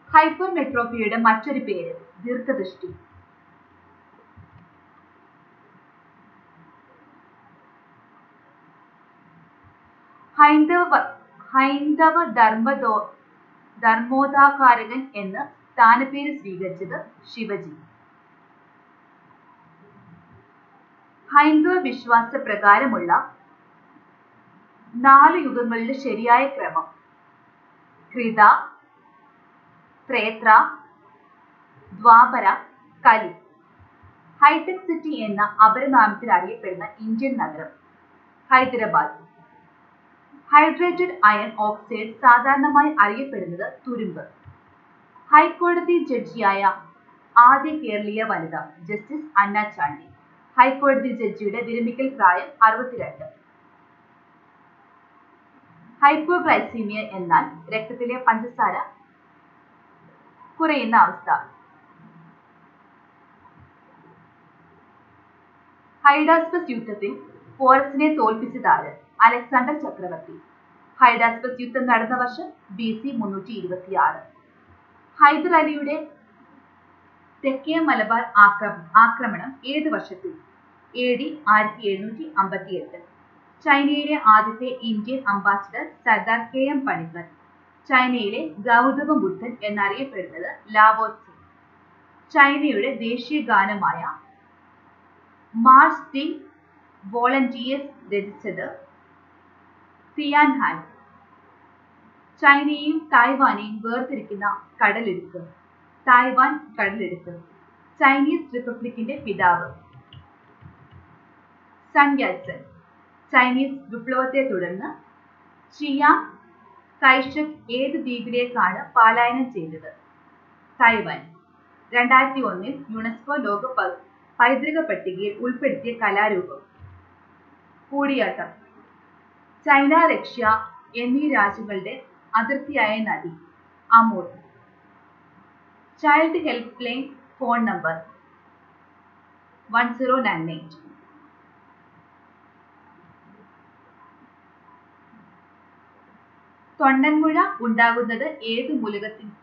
ഹൈപ്പർമെട്രോപ്പിയുടെ മറ്റൊരു പേര് ദീർഘദൃഷ്ടി. ഹൈന്ദവ ധർമ്മോദ്ധാരകൻ എന്ന് സ്ഥാനപ്പേര് സ്വീകരിച്ചത് ശിവജി. ഹൈന്ദവ വിശ്വാസ പ്രകാരമുള്ള 4 യുഗങ്ങളുടെ ശരിയായ ക്രമം കൃത, ത്രേത്ര, ദ്വാപര, കലി. ഹൈടെക് സിറ്റി എന്ന അപരനാമത്തിൽ അറിയപ്പെടുന്ന ഇന്ത്യൻ നഗരം? ഹൈദരാബാദ്. ഹൈഡ്രേറ്റഡ് അയൺ ഓക്സൈഡ് സാധാരണമായി അറിയപ്പെടുന്നത് തുരുമ്പ്. ഹൈക്കോടതി ജഡ്ജിയായ ആദ്യ കേരളീയ വനിത ജസ്റ്റിസ് അന്ന ചാണ്ടി. ഹൈക്കോടതി ജഡ്ജിയുടെ വിരമിക്കൽ പ്രായം 62. ഹൈപ്പോഗ്ലൈസീമിയ എന്നാൽ രക്തത്തിലെ പഞ്ചസാര കുറയുന്ന അവസ്ഥ. ഹൈഡാസ്പസ് യുദ്ധത്തിൽ പോറസിനെ തോൽപ്പിച്ചതാര്? അലക്സാണ്ടർ ചക്രവർത്തി. ഹൈഡാസ്പസ് യുദ്ധം നടന്ന വർഷം BC 326. ഹൈദർ അലിയുടെ തെക്കേ മലബാർ ആക്രമണം ഏത് വർഷത്തിൽ? AD 1758. ചൈനയിലെ ആദ്യത്തെ Indian ambassador Sardar KM Panicker. ചൈനയിലെ ഗൗതമ ബുദ്ധൻ എന്നറിയപ്പെടുന്നത് ലാവോ ട്സെ. ചൈനയുടെ ദേശീയ ഗാനമായ മാർച്ച് ദി വോളണ്ടിയേഴ്സ് രചിച്ചത് തിയാൻഹാൻ. ചൈനയെയും തായ്വാനെയും വേർതിരിക്കുന്ന കടലിടുക്ക്? തായ്വാൻ കടലിടുക്ക്. ചൈനീസ് റിപ്പബ്ലിക്കിന്റെ പിതാവ്? സൺ യാറ്റ്സൻ. ചൈനീസ് വിപ്ലവത്തെ തുടർന്ന് ചിയാങ് കൈഷക് ഏത് ദ്വീപിലേക്കാണ് പലായനം ചെയ്തത്? തായ്വാൻ. 2001 യുനെസ്കോ ലോക പൈതൃക പട്ടികയിൽ ഉൾപ്പെടുത്തിയ കലാരൂപം? കൂടിയാട്ടം. ചൈന, റഷ്യ എന്നീ രാജ്യങ്ങളുടെ അതിർത്തിയായ നദി? Amur. Child help line phone number? 1098. തൊണ്ടൻമുഴ ഉണ്ടാകുന്നത് ഏത്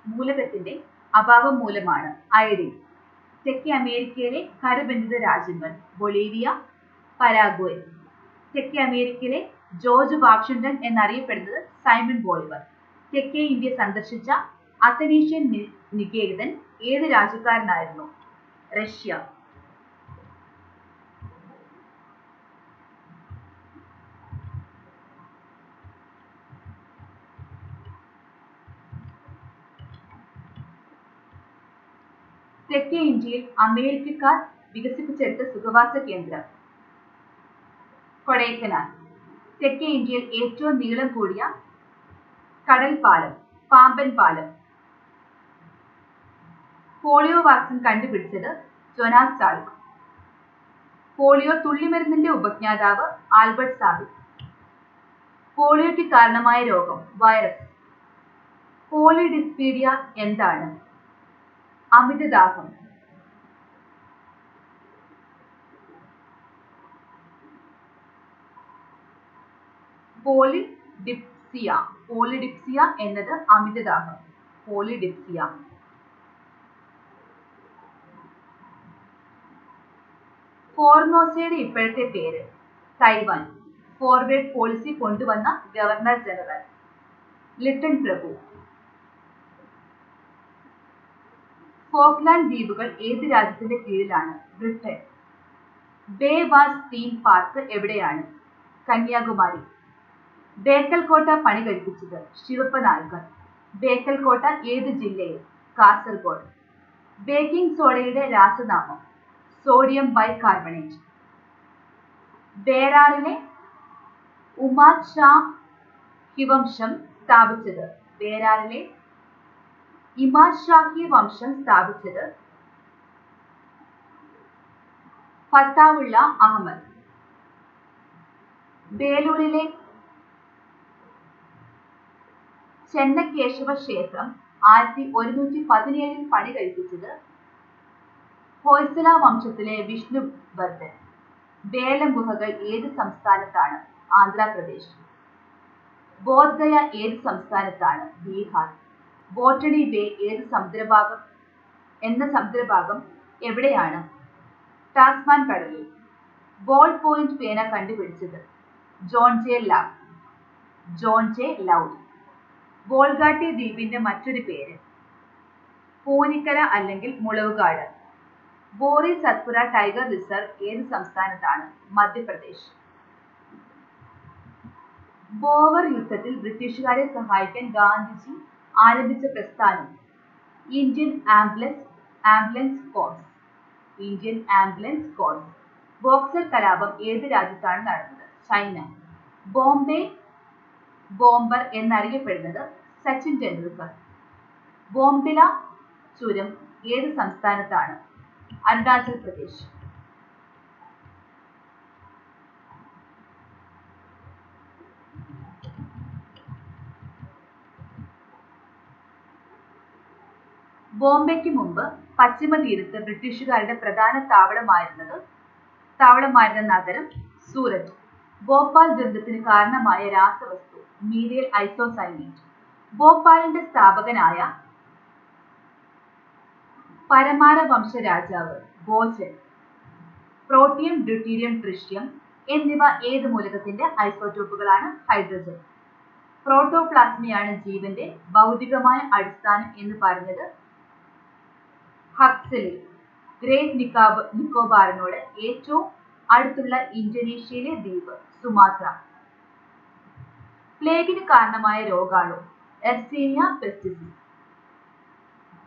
മൂലകത്തിന്റെ അഭാവം മൂലമാണ്? അയഡിൻ. തെക്കേ അമേരിക്കയിലെ കരബന്ധിത രാജ്യങ്ങൾ? Bolivia, Paraguay. തെക്കേ അമേരിക്കയിലെ ജോർജ് വാഷിംഗ്ടൺ എന്നറിയപ്പെടുന്നത് സൈമൺ ബോളിവർ. തെക്കേ ഇന്ത്യ സന്ദർശിച്ച അത്തനേഷ്യൻ നികേതൻ ഏത് രാജ്യക്കാരനായിരുന്നു? റഷ്യ. തെക്കേ ഇന്ത്യയിൽ അമേരിക്കക്കാർ വികസിപ്പിച്ചെടുത്ത സുഖവാസ കേന്ദ്രം? കൊടൈക്കനാൽ. തെക്കേ ഇന്ത്യയിൽ ഏറ്റവും നീളം കൂടിയ കടൽ പാലം? പാമ്പൻ പാലം. പോളിയോ വാക്സിൻ കണ്ടുപിടിച്ചത് ജോനാസ് സാൾക്. പോളിയോ തുള്ളിമരുന്നിന്റെ ഉപജ്ഞാതാവ് ആൽബർട്ട് സാബിത്. പോളിയോയ്ക്ക് കാരണമായ രോഗം? വൈറസ്. പോളിഡിസ്പീഡിയ എന്താണ്? അമിതദാഹം. പോളിഡിപ്സിയ എന്നത് അമിതദാഹം. പോളിഡിപ്സിയ. ഫോർമോസയുടെ ഇപ്പോഴത്തെ പേര്? തൈവാൻ. ഫോർവേഡ് പോളിസി കൊണ്ടുവന്ന ഗവർണർ ജനറൽ? ലിട്ടൺ പ്രഭു. ഫോക്ലാൻഡ് ദ്വീപുകൾ ഏത് രാജ്യത്തിന്റെ കീഴിലാണ്? Britain. Bay was theme park എവിടെയാണ്? കന്യാകുമാരി. ബേക്കൽ കോട്ട പണി കഴിപ്പിച്ചത്? ശിവപ്പ നായ്ക്കർ. ബേക്കൽ കോട്ട ഏത് ജില്ലയിൽ? കാസർഗോഡ്. ബേക്കിംഗ് സോഡയുടെ രാസനാമം? Sodium bicarbonate. ബേരാറിലെ ഉമാദ് ഷാ വംശം സ്ഥാപിച്ചത്? ബേരാറിലെ ഇമാദ് ഷാഹി വംശം സ്ഥാപിച്ചത് ഫത്താവുള്ള അഹമ്മദ്. ബേലൂരിലെ ചെന്നകേശവ ക്ഷേത്രം 1117 പണി കഴിപ്പിച്ചത് ഹോയ്സല വംശത്തിലെ വിഷ്ണുവർദ്ധൻ. ബേലം ഗുഹകൾ ഏത് സംസ്ഥാനത്താണ്? ആന്ധ്രാപ്രദേശ്. ബോധ്ഗയ ഏത് സംസ്ഥാനത്താണ്? ബീഹാർ. ബോട്ടണി ബേ എന്ന സമുദ്രഭാഗം എവിടെയാണ്? ടാസ്മാൻ കടലിൽ. ബോൾ പോയിന്റ് പേന കണ്ടുപിടിച്ചത്? John J loud. ബോൾഗാട്ടി ദ്വീപിന്റെ മറ്റൊരു പേര്? പൂനിക്കര അല്ലെങ്കിൽ മുളവുകാട്. ബോറി സത്പുര ടൈഗർ റിസർവ് ഏത് സംസ്ഥാനത്താണ്? മധ്യപ്രദേശ്. ബോവർ യുദ്ധത്തിൽ ബ്രിട്ടീഷുകാരെ സഹായിക്കാൻ ഗാന്ധിജി ആരംഭിച്ച പ്രസ്ഥാനം? Indian ambulance ambulance corps. Indian ambulance corps. Boxer കലാപം ഏത് രാജ്യത്താണ് നടന്നത്? ചൈന. ബോംബെ ബോംബർ എന്നറിയപ്പെടുന്നത് സച്ചിൻ ടെണ്ടുൽക്കർ. ബോംബില ചുരം ഏത് സംസ്ഥാനത്താണ്? അരുണാചൽ പ്രദേശ്. ബോംബെക്ക് മുമ്പ് പശ്ചിമ തീരത്ത് ബ്രിട്ടീഷുകാരുടെ പ്രധാന താവളമായിരുന്ന നഗരം സൂററ്റ്. ഭോപ്പാൽ ദുരന്തത്തിന് കാരണമായ രാസവസ്തു മീഥൈൽ ഐസോസൈനേറ്റ്. ഭോപ്പാലിന്റെ സ്ഥാപകനായ പരമാര വംശ രാജാവ് ഭോജൻ. പ്രോട്ടിയം, ഡ്യൂട്ടീരിയം, ട്രിഷ്യം എന്നിവ ഏത് മൂലകത്തിന്റെ ഐസോടോപ്പുകളാണ്? ഹൈഡ്രജൻ. പ്രോട്ടോപ്ലാസ്മയാണ് ജീവന്റെ ഭൗതികമായ അടിസ്ഥാനം എന്ന് പറഞ്ഞത് ഹക്സ്ലി. ഗ്രേറ്റ് നിക്കോബാറിനോട് ഏറ്റവും അടുത്തുള്ള ഇന്തോനേഷ്യയിലെ ദ്വീപ് സുമാത്ര. പ്ലേഗിന് കാരണമായ രോഗാണു എർസീനിയ പെസ്റ്റിസിസ്.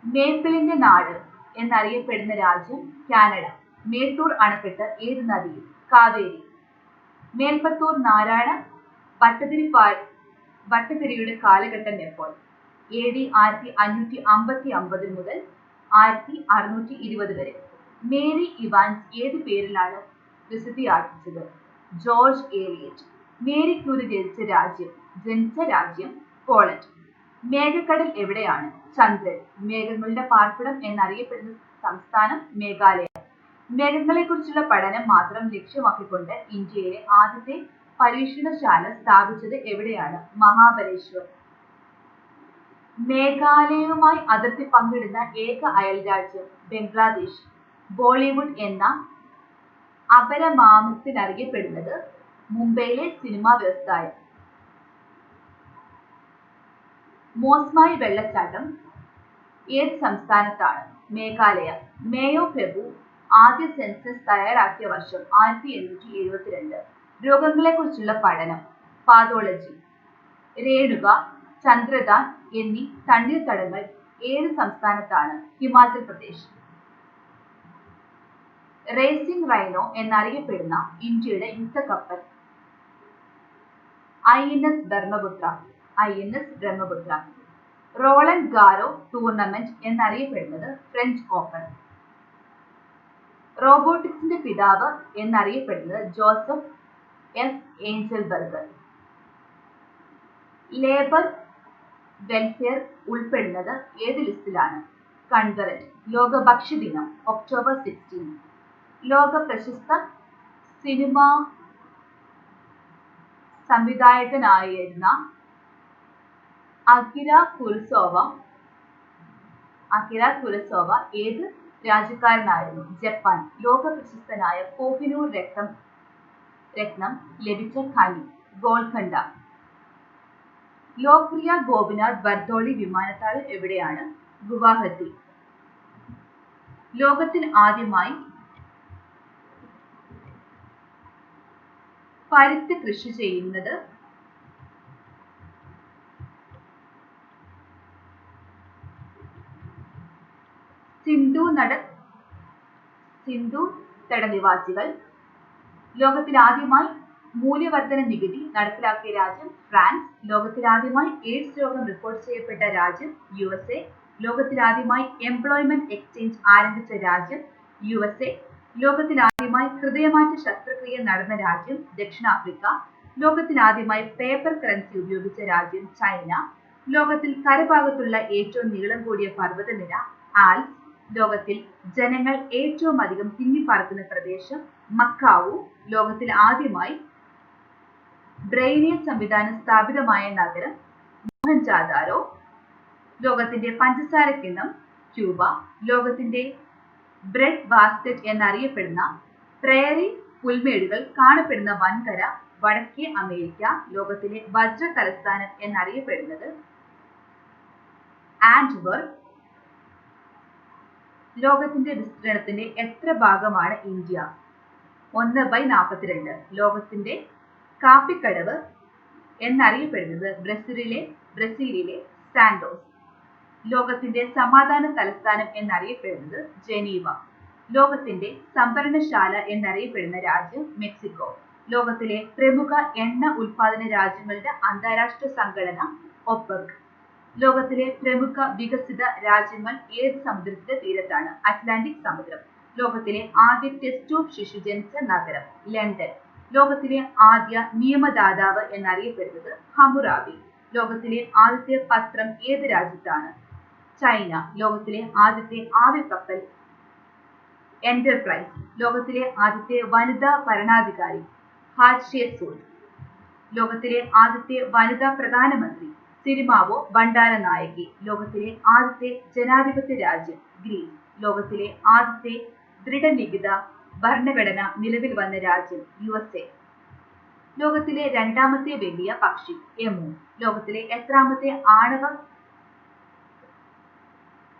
മേപ്പിളിന്റെ നാട് എന്നറിയപ്പെടുന്ന രാജ്യം കാനഡ. മേട്ടൂർ അണക്കെട്ട് ഏത് നദിയിൽ? കാവേരി. മേൽപ്പത്തൂർ നാരായണ ഭട്ടതിരിയുടെ കാലഘട്ടം എപ്പോൾ? AD 1550 മുതൽ 1620 വരെ. മേരി ഇവാൻസ് ഏത് പേരിലാണ് പ്രസിദ്ധിയാർജിച്ചത്? George Eliot. മേരി ക്യൂറി ജനിച്ച രാജ്യം പോളണ്ട്. മേഘക്കടൽ എവിടെയാണ്? ചന്ദ്രൻ. മേഘങ്ങളുടെ പാർപ്പിടം എന്നറിയപ്പെടുന്ന സംസ്ഥാനം മേഘാലയ. മേഘങ്ങളെക്കുറിച്ചുള്ള പഠനം മാത്രം ലക്ഷ്യമാക്കിക്കൊണ്ട് ഇന്ത്യയിലെ ആദ്യത്തെ പരീക്ഷണശാല സ്ഥാപിച്ചത് എവിടെയാണ്? മഹാബലേശ്വർ. മേഘാലയയുമായി അതിർത്തി പങ്കിടുന്ന ഏക അയൽരാജ്യം ബംഗ്ലാദേശ്. ബോളിവുഡ് എന്ന അപരനാമത്തിലറിയപ്പെടുന്നത് മുംബൈയിലെ സിനിമാ വ്യവസായം. മോസ്മായി വെള്ളച്ചാട്ടം ഏത് സംസ്ഥാനത്താണ്? മേഘാലയ. മേയോ പ്രഭു ആദ്യ സെൻസസ് തയ്യാറാക്കിയ വർഷം 1872. രോഗങ്ങളെക്കുറിച്ചുള്ള പഠനം പാതോളജി. രേണുക, ചന്ദ്രതാൻ എന്നീ തണ്ണീർത്തടങ്ങൾ ഏത് സംസ്ഥാനത്താണ്? ഹിമാചൽ പ്രദേശ്. റേസിംഗ് റൈനോ എന്നറിയപ്പെടുന്ന ഇന്ത്യയുടെ യുദ്ധക്കപ്പൽ INS Brahmaputra. Roland Garros tournament എന്നറിയപ്പെടുന്നത് ഫ്രഞ്ച് ഓപ്പൺ. റോബോട്ടിക്സിന്റെ പിതാവ് എന്നറിയപ്പെടുന്നത് Joseph F. Engelberger. Labour welfare ഉൾപ്പെടുന്നത് ഏത് ലിസ്റ്റിലാണ്? കൺകറന്റ്. ലോക ഭക്ഷ്യദിനം ഒക്ടോബർ 16. ലോക പ്രശസ്ത സിനിമാ സംവിധായകനായിരുന്ന അകിര കുരസോവ ഏത് രാജ്യക്കാരനായിരുന്നു? ജപ്പാൻ. ലോക പ്രശസ്തനായ കോഹിനൂർ രത്നം ലഭിച്ച ഖനി ഗോൽക്കൊണ്ട. ലോക്പ്രിയ ഗോപിനാഥ് ബർദോളി വിമാനത്താവളം എവിടെയാണ്? ഗുവാഹത്തി. ലോകത്തിൽ ആദ്യമായി പരുത്തി കൃഷി ചെയ്യുന്നത് സിന്ധു തടനിവാസികൾ. ലോകത്തിലാദ്യമായി മൂല്യവർധന നികുതി നടപ്പിലാക്കിയ രാജ്യം ഫ്രാൻസ്. ലോകത്തിലാദ്യമായി എയ്ഡ്സ് രോഗം റിപ്പോർട്ട് ചെയ്യപ്പെട്ട രാജ്യം USA. ലോകത്തിലാദ്യമായി എംപ്ലോയ്മെന്റ് എക്സ്ചേഞ്ച് ആരംഭിച്ച രാജ്യം USA. ലോകത്തിലാദ്യമായി ഹൃദയമാറ്റ ശസ്ത്രക്രിയ നടന്ന രാജ്യം ദക്ഷിണാഫ്രിക്ക. ലോകത്തിലാദ്യമായി പേപ്പർ കറൻസി ഉപയോഗിച്ച രാജ്യം ചൈന. ലോകത്തിൽ കരഭാഗത്തുള്ള ഏറ്റവും നീളം കൂടിയ പർവ്വതനിര ആൽപ്സ്. ലോകത്തിൽ ജനങ്ങൾ ഏറ്റവും അധികം തിങ്ങിപ്പാർക്കുന്ന പ്രദേശം മക്കാവു. ലോകത്തിൽ ആദ്യമായി ഡ്രെയിനേജ് സംവിധാനം സ്ഥാപിതമായ നഗരം മോഹൻജാദാരോ. ലോകത്തിന്റെ പഞ്ചസാര കിണ്ണം ക്യൂബ. ലോകത്തിന്റെ ബ്രെഡ് ബാസ്ക്കറ്റ് എന്നറിയപ്പെടുന്ന പ്രയറി പുൽമേടുകൾ കാണപ്പെടുന്ന വൻകര വടക്കേ അമേരിക്ക. ലോകത്തിലെ വജ്ര തലസ്ഥാനം എന്നറിയപ്പെടുന്നത് ആന്റ്വെർപ്പ്. ലോകത്തിന്റെ വിസ്തീർണത്തിന്റെ എത്ര ഭാഗമാണ് ഇന്ത്യ? 1/42. ലോകത്തിന്റെ കാപ്പിക്കടവ് എന്നറിയപ്പെടുന്നത് ബ്രസീലിലെ സാന്റോസ്. ലോകത്തിന്റെ സമാധാന തലസ്ഥാനം എന്നറിയപ്പെടുന്നത് ജനീവ. ലോകത്തിന്റെ സംഭരണശാല എന്നറിയപ്പെടുന്ന രാജ്യം മെക്സിക്കോ. ലോകത്തിലെ പ്രമുഖ എണ്ണ ഉൽപാദന രാജ്യങ്ങളുടെ അന്താരാഷ്ട്ര സംഘടന ഒപെക്. ലോകത്തിലെ പ്രമുഖ വികസിത രാജ്യങ്ങൾ ഏത് സമുദ്രത്തിന്റെ തീരത്താണ്? അറ്റ്ലാന്റിക് സമുദ്രം. ലോകത്തിലെ ആദ്യ ടെസ്റ്റ് ട്യൂബ് ശിശു ജനിച്ച നഗരം ലണ്ടൻ. ലോകത്തിലെ ആദ്യ നിയമദാതാവ് എന്നറിയപ്പെടുന്നത് ഹമ്മുറാബി. ലോകത്തിലെ ആദ്യത്തെ പത്രം ഏത് രാജ്യത്താണ്? ചൈന. ലോകത്തിലെ ആദ്യത്തെ ആവിക്കപ്പൽ എന്റർപ്രൈസ്. ലോകത്തിലെ ആദ്യത്തെ വനിതാ ഭരണാധികാരി ഹാറ്റ്ഷെപ്സൂട്ട്. ലോകത്തിലെ ആദ്യത്തെ വനിതാ പ്രധാനമന്ത്രി സിരിമാവോ ബണ്ടാരനായകി. ലോകത്തിലെ ആദ്യത്തെ ജനാധിപത്യ രാജ്യം ഗ്രീസ്. ലോകത്തിലെ ആദ്യത്തെ ദൃഢലിഖിത ഭരണഘടന നിലവിൽ വന്ന രാജ്യം USA. ലോകത്തിലെ രണ്ടാമത്തെ വലിയ പക്ഷി എമു. ലോകത്തിലെ എത്രാമത്തെ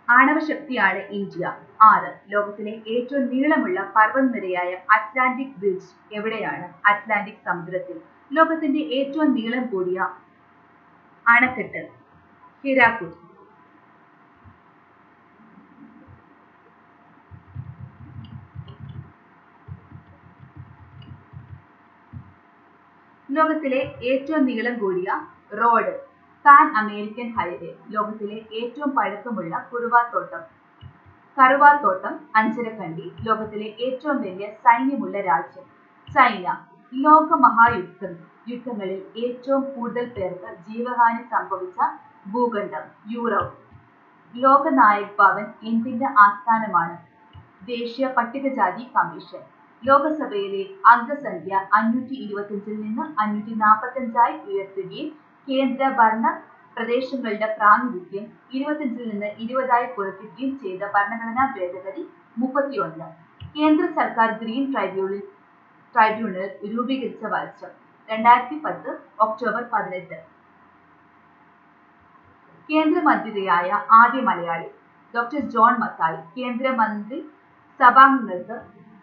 ആണവശക്തിയാണ് ഇന്ത്യ? 6. ലോകത്തിലെ ഏറ്റവും നീളമുള്ള പർവ്വതനിരയായ അറ്റ്ലാന്റിക് ബ്രിഡ്ജ് എവിടെയാണ്? അറ്റ്ലാന്റിക് സമുദ്രത്തിൽ. ലോകത്തിന്റെ ഏറ്റവും നീളം കൂടിയ അണക്കെട്ട് ഹിരാക്കുഡ്. ലോകത്തിലെ ഏറ്റവും നീളം കൂടിയ റോഡ് പാൻ അമേരിക്കൻ ഹൈവേ. ലോകത്തിലെ ഏറ്റവും പഴക്കമുള്ള കറുവാത്തോട്ടം അഞ്ചരക്കണ്ടി. ലോകത്തിലെ ഏറ്റവും വലിയ സൈന്യമുള്ള രാജ്യം ചൈന. ലോക യുദ്ധങ്ങളിൽ ഏറ്റവും കൂടുതൽ പേർക്ക് ജീവഹാനി സംഭവിച്ച ഭൂഖണ്ഡം യൂറോപ്പ്. ലോക നായക് ഭവൻ എന്തിന്റെ ആസ്ഥാനമാണ്? ദേശീയ പട്ടികജാതി കമ്മീഷൻ. ലോകസഭയിലെ അംഗസംഖ്യ 525 നിന്ന് 545 ഉയർത്തുകയും കേന്ദ്ര ഭരണ പ്രദേശങ്ങളുടെ പ്രാതിനിധ്യം 25 നിന്ന് 20 കുറയ്ക്കുകയും ചെയ്ത ഭരണഘടനാ ഭേദഗതി 31. കേന്ദ്ര സർക്കാർ ഗ്രീൻ ട്രൈബ്യൂണൽ രൂപീകരിച്ച വർഷം 2010 ഒക്ടോബർ 18. കേന്ദ്രമന്ത്രിയായ ആദ്യ മലയാളി ഡോക്ടർ ജോൺ മത്തായി. കേന്ദ്രമന്ത്രി സഭാംഗങ്ങൾക്ക്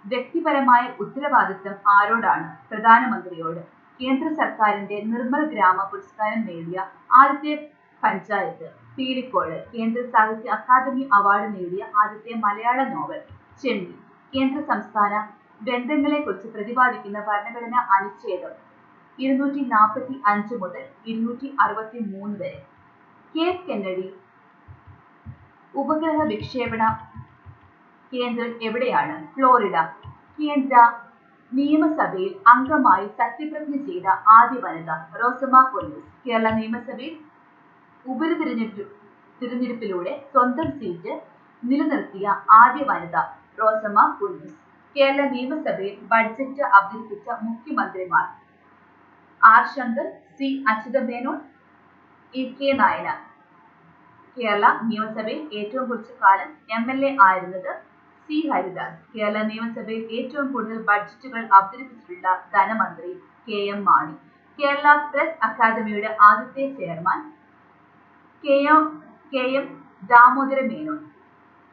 വ്യക്തിപരമായ ഉത്തരവാദിത്തം ആരോടാണ്? പ്രധാനമന്ത്രിയോട്. കേന്ദ്ര സർക്കാരിന്റെ നിർമ്മൽ ഗ്രാമ പുരസ്കാരം നേടിയ ആദ്യത്തെ പഞ്ചായത്ത് പീലിക്കോട്. കേന്ദ്ര സാഹിത്യ അക്കാദമി അവാർഡ് നേടിയ ആദ്യത്തെ മലയാള നോവൽ ചെമ്മീൻ. കേന്ദ്ര സംസ്ഥാന ബന്ധങ്ങളെക്കുറിച്ച് പ്രതിപാദിക്കുന്ന ഭരണഘടനാ അനുച്ഛേദം 245 മുതൽ 263 വരെ. കേപ്പ് കെന്നഡി ഉപഗ്രഹ വിക്ഷേപണ കേന്ദ്രം എവിടെയാണ്? ഫ്ലോറിഡ. കേന്ദ്ര നിയമസഭയിൽ അംഗമായി സത്യപ്രതിജ്ഞ ചെയ്ത ആദ്യ വനിത റോസമ്മ പുന്നൂസ്. കേരള നിയമസഭയിൽ ഉപതിരഞ്ഞെടുപ്പിലൂടെ സ്വന്തം സീറ്റ് നിലനിർത്തിയ ആദ്യ വനിത റോസമ്മ പുന്നൂസ്. കേരള നിയമസഭയിൽ ബഡ്ജറ്റ് അവതരിപ്പിച്ച മുഖ്യമന്ത്രിമാർ R Shankar, C Achutha Menon, K Nayanar. Kerala നിയമസഭയിൽ ഏറ്റവും കുറച്ചു കാലം MLA ആയിരുന്നത് സി ഹരിദാസ്. കേരള നിയമസഭയിൽ ഏറ്റവും കൂടുതൽ ബഡ്ജറ്റുകൾ അവതരിപ്പിച്ചിട്ടുള്ള ധനമന്ത്രി KM മാണി. കേരള പ്രസ് അക്കാദമിയുടെ ആദ്യത്തെ chairman KM Damodara Menon.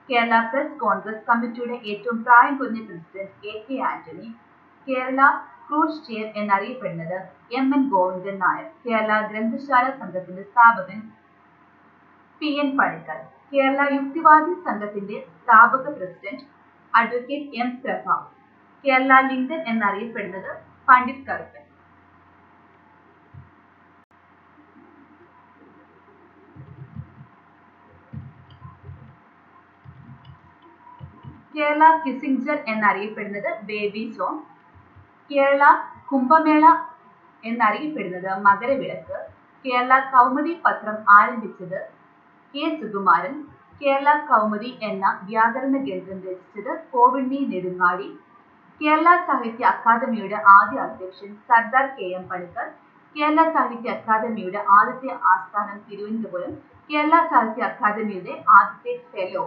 Kerala press Congress കമ്മിറ്റിയുടെ ഏറ്റവും പ്രായം കുറഞ്ഞ president AK Antony. Kerala Khrushchev എന്നറിയപ്പെടുന്നത് MN ഗോവിന്ദൻ നായർ. കേരള ഗ്രന്ഥശാല സംഘത്തിന്റെ സ്ഥാപകൻ PN പണിക്കർ. കേരള യുക്തിവാദി സംഘത്തിന്റെ സ്ഥാപക president advocate M Prabha. Kerala Lincoln എന്നറിയപ്പെടുന്നത് പണ്ഡിറ്റ് കറുപ്പൻ. കേരള കിസിഞ്ചർ എന്നറിയപ്പെടുന്നത് ബേബി സോൺ. കേരള കുംഭമേള എന്നറിയപ്പെടുന്നത് മകരവിളക്ക്. കേരള കൗമുദി പത്രം ആരംഭിച്ചത് K സുകുമാരൻ. കേരള കൗമുദി എന്ന വ്യാകരണ ഗ്രന്ഥം രചിച്ചത് കോവിണ്ണി നെടുങ്ങാടി. കേരള സാഹിത്യ അക്കാദമിയുടെ ആദ്യ അധ്യക്ഷൻ സർദാർ KM പണിക്കർ. കേരള സാഹിത്യ അക്കാദമിയുടെ ആദ്യത്തെ ആസ്ഥാനം തിരുവനന്തപുരം. കേരള സാഹിത്യ അക്കാദമിയുടെ ആദ്യത്തെ ഫെലോ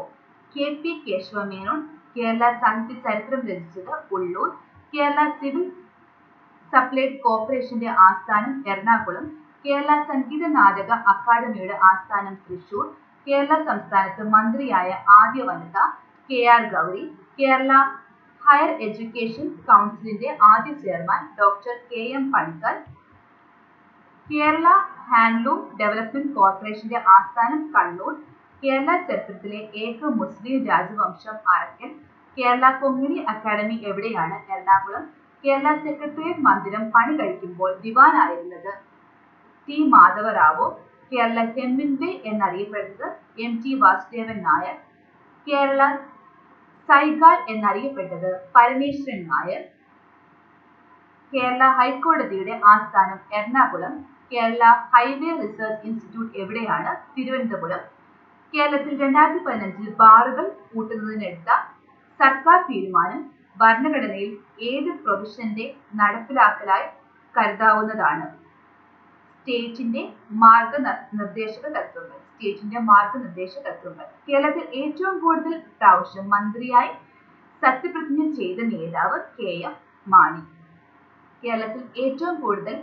KP കേശവമേനോൻ. കേരള സാഹിത്യ ചരിത്രം രചിച്ചത് ഉള്ളൂർ. കേരള സിവിൽ സപ്ലൈസ് കോർപ്പറേഷന്റെ ആസ്ഥാനം എറണാകുളം. കേരള സംഗീത നാടക അക്കാദമിയുടെ ആസ്ഥാനം തൃശൂർ. കേരള സംസ്ഥാനത്ത് മന്ത്രിയായ ആദ്യ വനിത KR Gauri. Kerala higher education കൗൺസിലിന്റെ ആദ്യ chairman doctor KM Panicker. Kerala handloom development കോർപ്പറേഷന്റെ ആസ്ഥാനം കണ്ണൂർ. കേരള ചരിത്രത്തിലെ ഏക മുസ്ലിം രാജവംശം അറക്കൽ. കേരള കൊങ്ങിണി അക്കാദമി എവിടെയാണ്? എറണാകുളം. കേരള സെക്രട്ടേറിയറ്റ് മന്ദിരം പണി കഴിക്കുമ്പോൾ ദിവാനായിരുന്നത് ടി മാധവറാവു. കേരള ഹെമിംഗ്വേ എന്നറിയപ്പെടുന്നത് MT വാസുദേവൻ നായർ. കേരള സൈഗാൾ എന്നറിയപ്പെട്ടത് പരമേശ്വരൻ നായർ. കേരള ഹൈക്കോടതിയുടെ ആസ്ഥാനം Ernakulam. Kerala highway research institute എവിടെയാണ്? തിരുവനന്തപുരം. കേരളത്തിൽ 2015 ബാറുകൾ പൂട്ടുന്നതിനെടുത്ത സർക്കാർ തീരുമാനം ഭരണഘടനയിൽ ഏത് പ്രൊവിഷന്റെ നടപ്പിലാക്കലായി കരുതാവുന്നതാണ്? സ്റ്റേറ്റിന്റെ മാർഗനിർദ്ദേശക തത്വങ്ങൾ. കേരളത്തിൽ ഏറ്റവും കൂടുതൽ പ്രാവശ്യം മന്ത്രിയായി സത്യപ്രതിജ്ഞ ചെയ്ത നേതാവ് KM മാണി. കേരളത്തിൽ ഏറ്റവും കൂടുതൽ